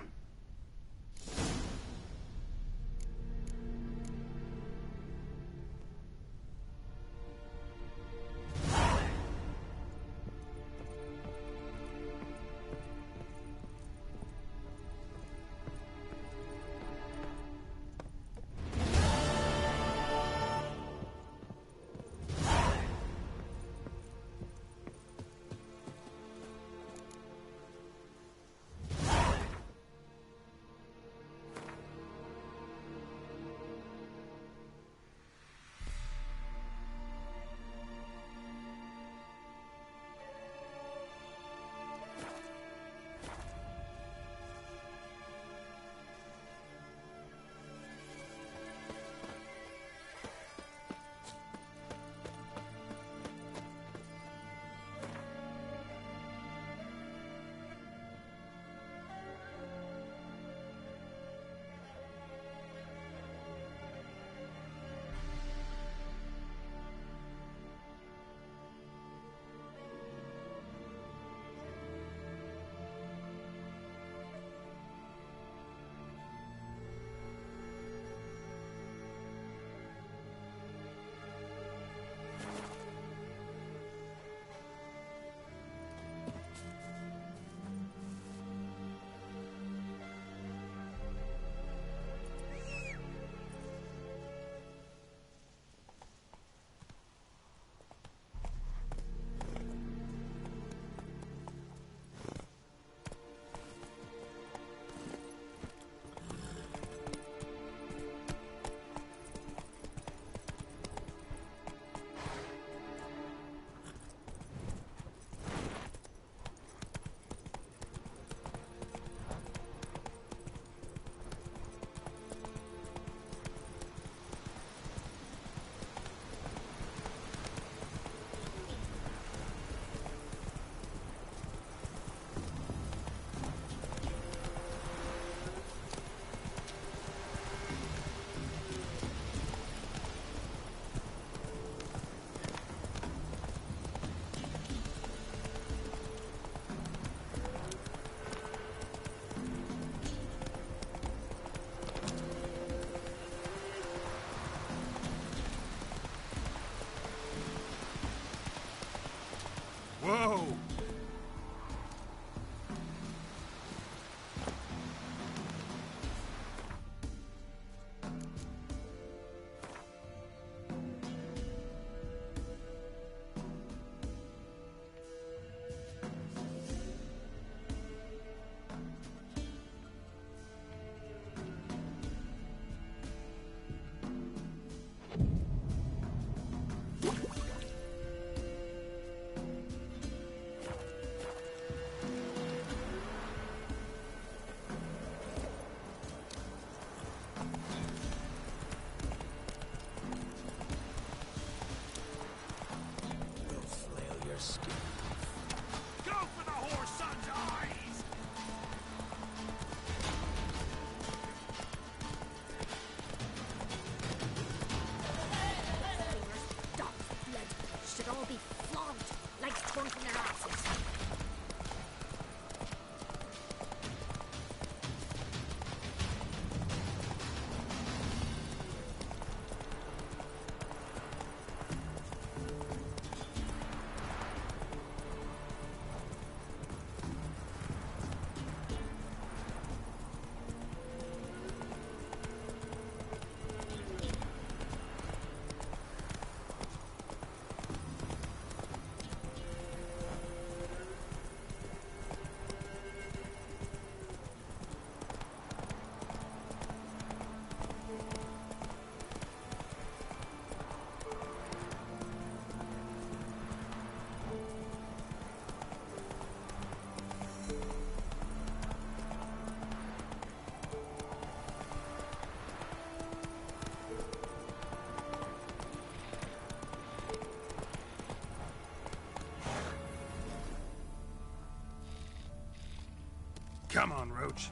Come on, Roach.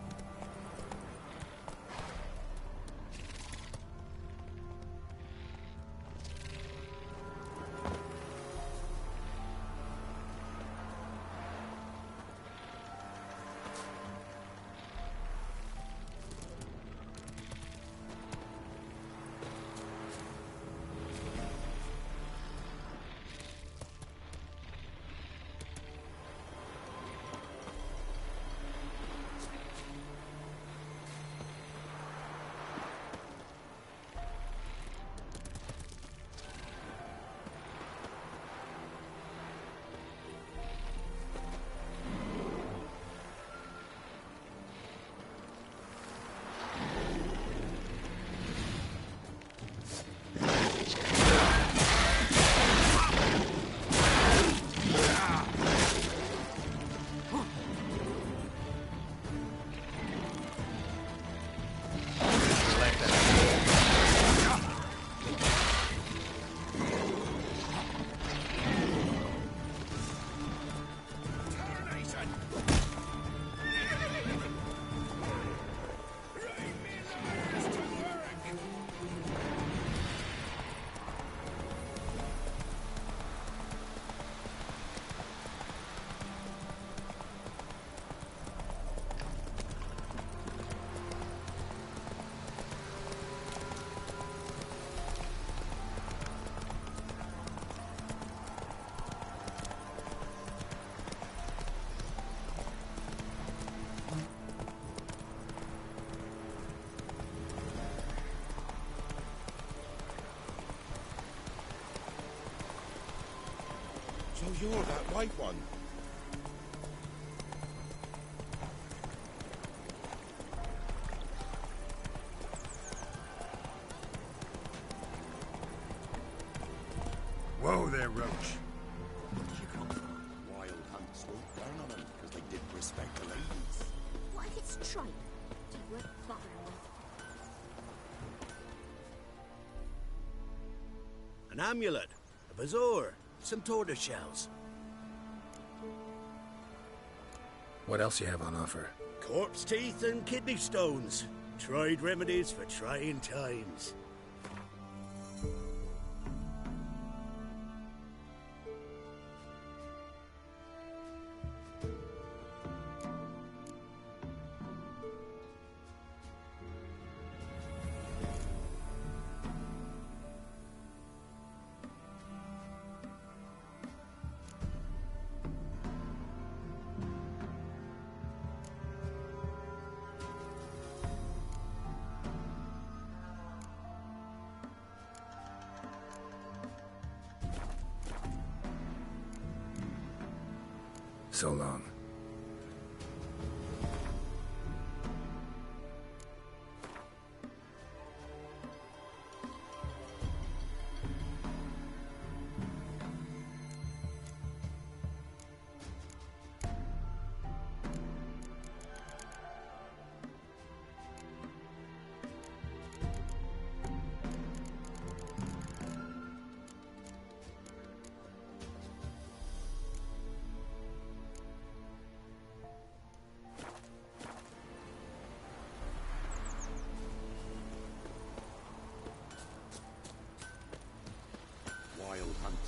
So you're that white one. Whoa there, Roach. Where did you come from? Wild hunts won't burn on them because they didn't respect the ladies. What if it's tripe? Is it worth bothering with? An amulet, a bazaar, some tortoise shells. What else you have on offer? Corpse teeth and kidney stones. Tried remedies for trying times. So long.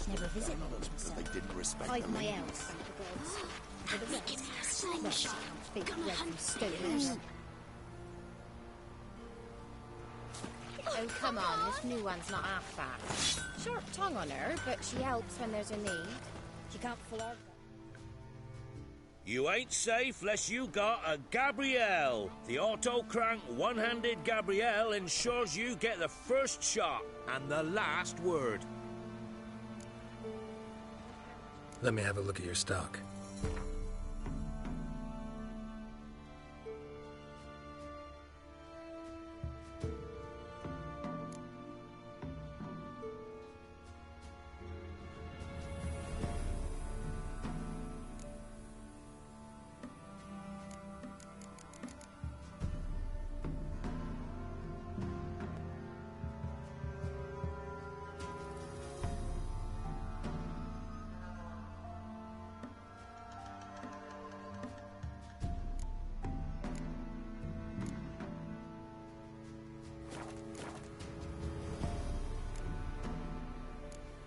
Never visit me, because they didn't respect hide the my ladies. elves, thank the gods. For the rest, Give me a well, she slingshot. can't speak Gonna red hunt from stoners. Oh, come on, this new one's not half bad. Sharp tongue on her, but she helps when there's a need. She can't full our... You ain't safe less you got a Gabrielle. The auto-crank one-handed Gabrielle ensures you get the first shot and the last word. Let me have a look at your stock.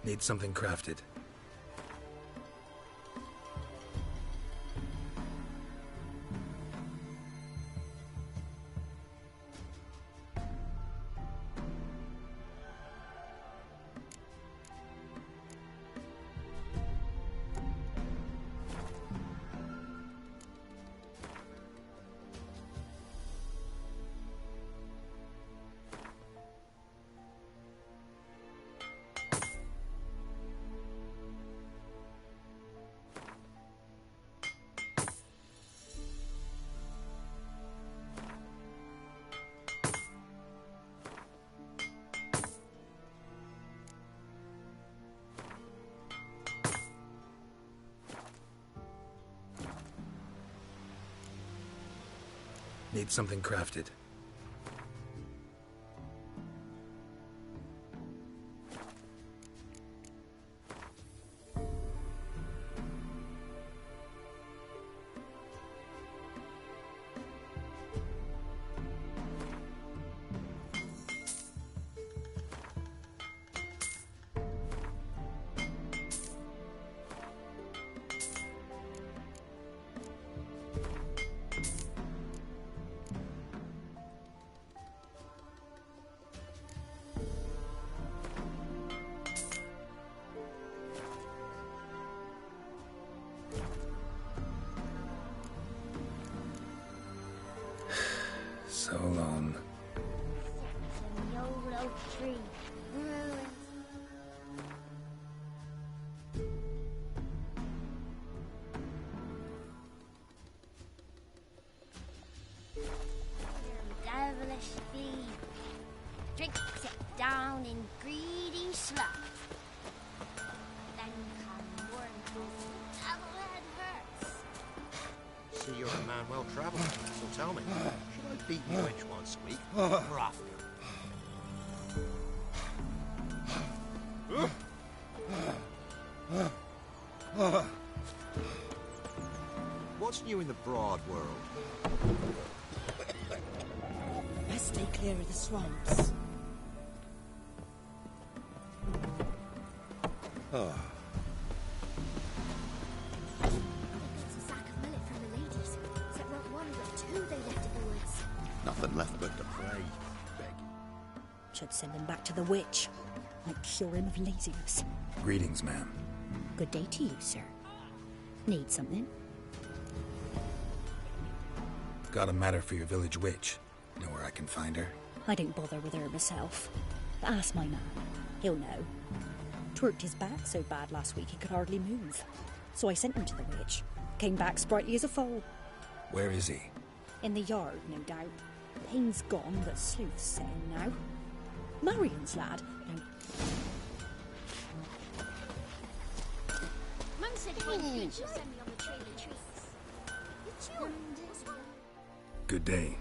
Need something crafted. Need something crafted. So long. The old oak tree. Ruins. Your devilish feed drinks it down in greedy sloth. Then come wormholes and devil-head hurts. See, you're a man well travelled, so tell me, should I beat the witch once a week, or often? What's new in the broad world? Best stay clear of the swamps. It's a sack of millet from the ladies. Except not one, but two they left in the woods. Nothing left but to pray. Should send him back to the witch. Might cure him of laziness. Greetings, ma'am. Good day to you, sir. Need something? Got a matter for your village witch. Know where I can find her? I didn't bother with her myself. But ask my man. He'll know. Twerked his back so bad last week he could hardly move. So I sent him to the witch. Came back sprightly as a foal. Where is he? In the yard, no doubt. Pain's gone, but sleuth's setting now. Marion's lad. Mum said if I'm good, she'll send me on the trail of trees. It's you. Good day.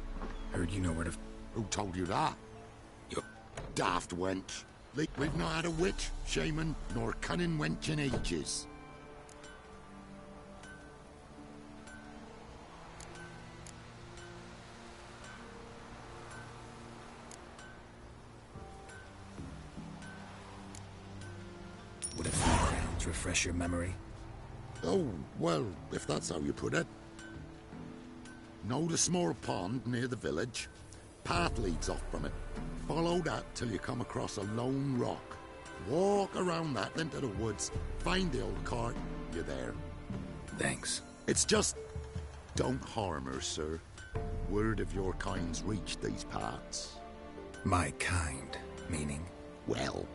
Heard you know where to... Who told you that? You daft wench. We've not had a witch, shaman, nor cunning wench in ages. Would a few crowns refresh your memory? Oh, well, if that's how you put it. Know the small pond near the village? Path leads off from it. Follow that till you come across a lone rock. Walk around that into the woods, find the old cart, you're there. Thanks. It's just... don't harm her, sir. Word of your kind's reached these parts. My kind, meaning? Well,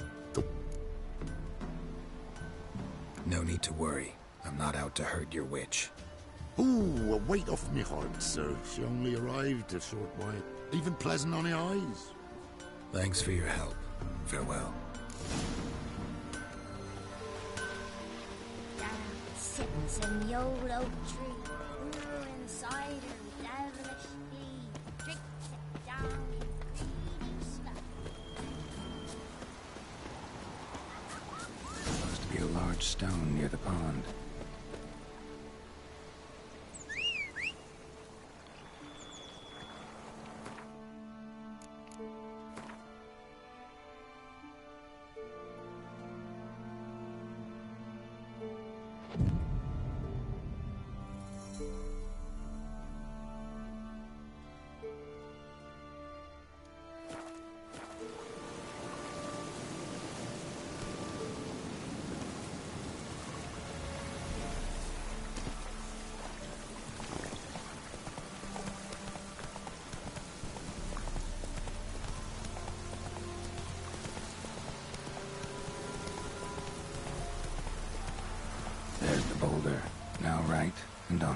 No need to worry. I'm not out to hurt your witch. Ooh, a weight off me heart, sir. She only arrived a short while. Even pleasant on the eyes. Thanks for your help. Farewell. Down sits in the old oak tree. Brew inside her devilish feed. Drinks it down in greedy sloth. Must be a large stone near the pond.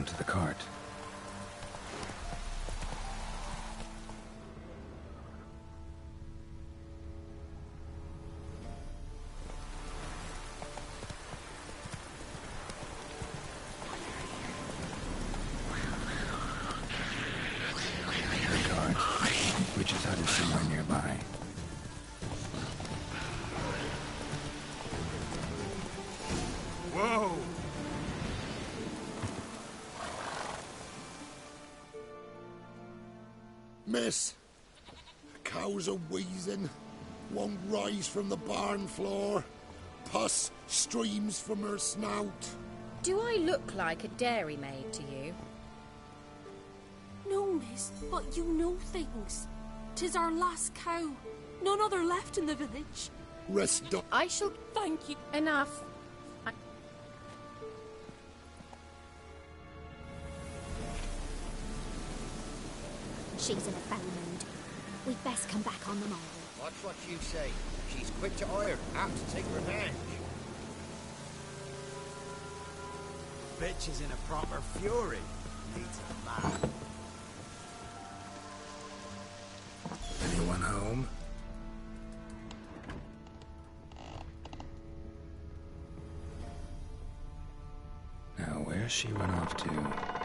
to the cart. The cart. Witch's hut is somewhere nearby. Whoa! Miss, the cows are wheezing, won't rise from the barn floor. Pus streams from her snout. Do I look like a dairymaid to you? No, miss, but you know things. 'Tis our last cow. None other left in the village. Rest up. I shall... Thank you. Enough. She's in a foul mood. We'd best come back on the morrow. Watch what you say. She's quick to ire, apt to take revenge. Bitch is in a proper fury. Needs a man. Anyone home? Now, where's she run off to?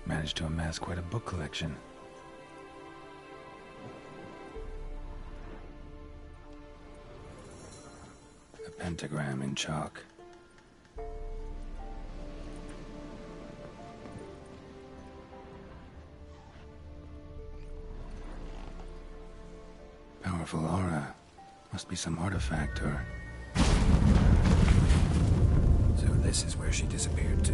Managed to amass quite a book collection. A pentagram in chalk. Powerful aura. Must be some artifact or... So this is where she disappeared to.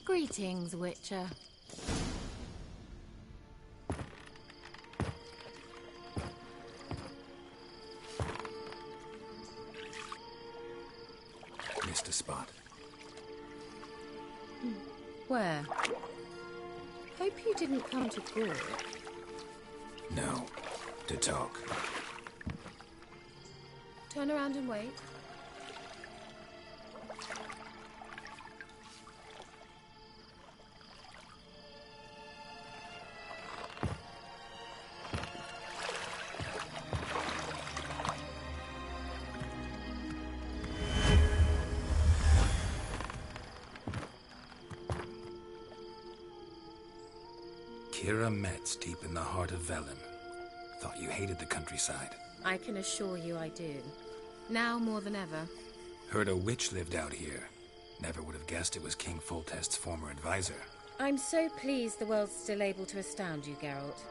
Greetings, Witcher. Missed a spot. Where? Hope you didn't come to court. No. To talk. Turn around and wait. Kira Metz, deep in the heart of Velen. Thought you hated the countryside. I can assure you I do. Now more than ever. Heard a witch lived out here. Never would have guessed it was King Foltest's former advisor. I'm so pleased the world's still able to astound you, Geralt.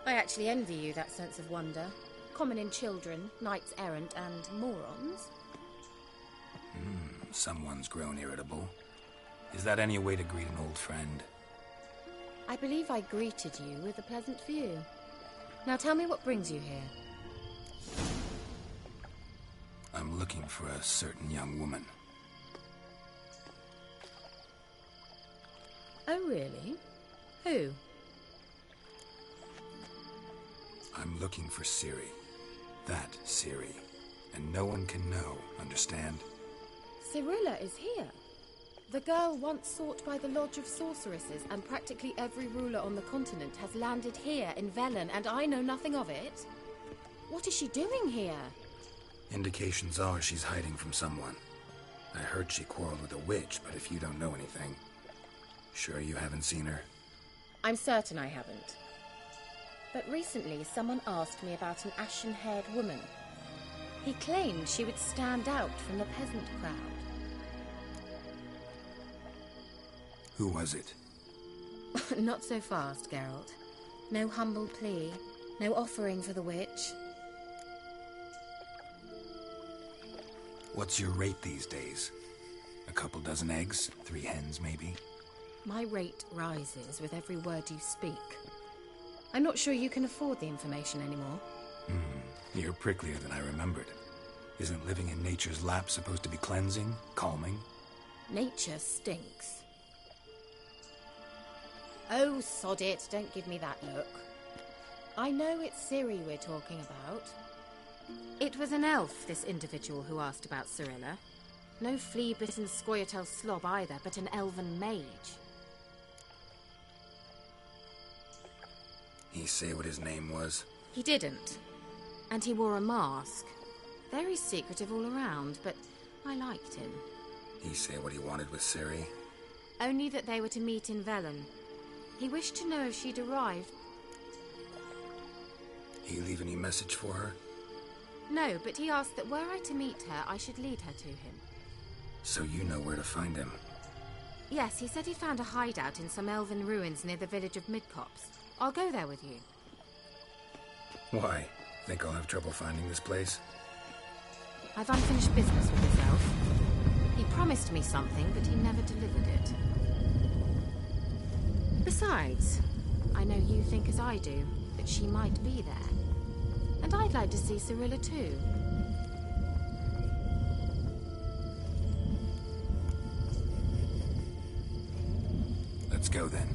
I actually envy you that sense of wonder. Common in children, knights errant, and morons. Someone's grown irritable. Is that any way to greet an old friend? I believe I greeted you with a pleasant view. Now tell me what brings you here. I'm looking for a certain young woman. Oh, really? Who? I'm looking for Ciri. That Ciri. And no one can know, understand? Cirilla is here. The girl once sought by the Lodge of Sorceresses, and practically every ruler on the continent has landed here in Velen, and I know nothing of it. What is she doing here? Indications are she's hiding from someone. I heard she quarreled with a witch, but if you don't know anything... Sure you haven't seen her? I'm certain I haven't. But recently someone asked me about an ashen-haired woman. He claimed she would stand out from the peasant crowd. Who was it? Not so fast, Geralt. No humble plea, no offering for the witch. What's your rate these days? A couple dozen eggs? 3 hens, maybe? My rate rises with every word you speak. I'm not sure you can afford the information anymore. You're pricklier than I remembered. Isn't living in nature's lap supposed to be cleansing, calming? Nature stinks. Oh, sod it, don't give me that look. I know it's Ciri we're talking about. It was an elf, this individual who asked about Cirilla. No flea-bitten Scoia'tael slob either, but an elven mage. He say what his name was? He didn't. And he wore a mask. Very secretive all around, but I liked him. He say what he wanted with Ciri? Only that they were to meet in Velen. He wished to know if she'd arrived. He leave any message for her? No, but he asked that were I to meet her, I should lead her to him. So you know where to find him? Yes, he said he found a hideout in some elven ruins near the village of Midcopse. I'll go there with you. Why? Think I'll have trouble finding this place? I've unfinished business with this elf. He promised me something, but he never delivered it. Besides, I know you think as I do, that she might be there. And I'd like to see Cirilla too. Let's go then.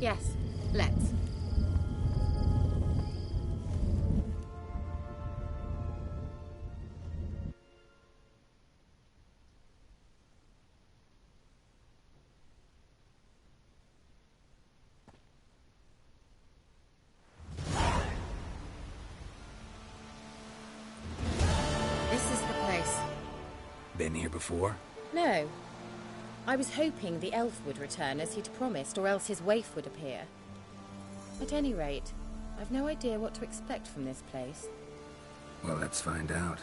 Yes, let's. Been here before? No. I was hoping the elf would return as he'd promised, or else his waif would appear. At any rate, I've no idea what to expect from this place. Well, let's find out.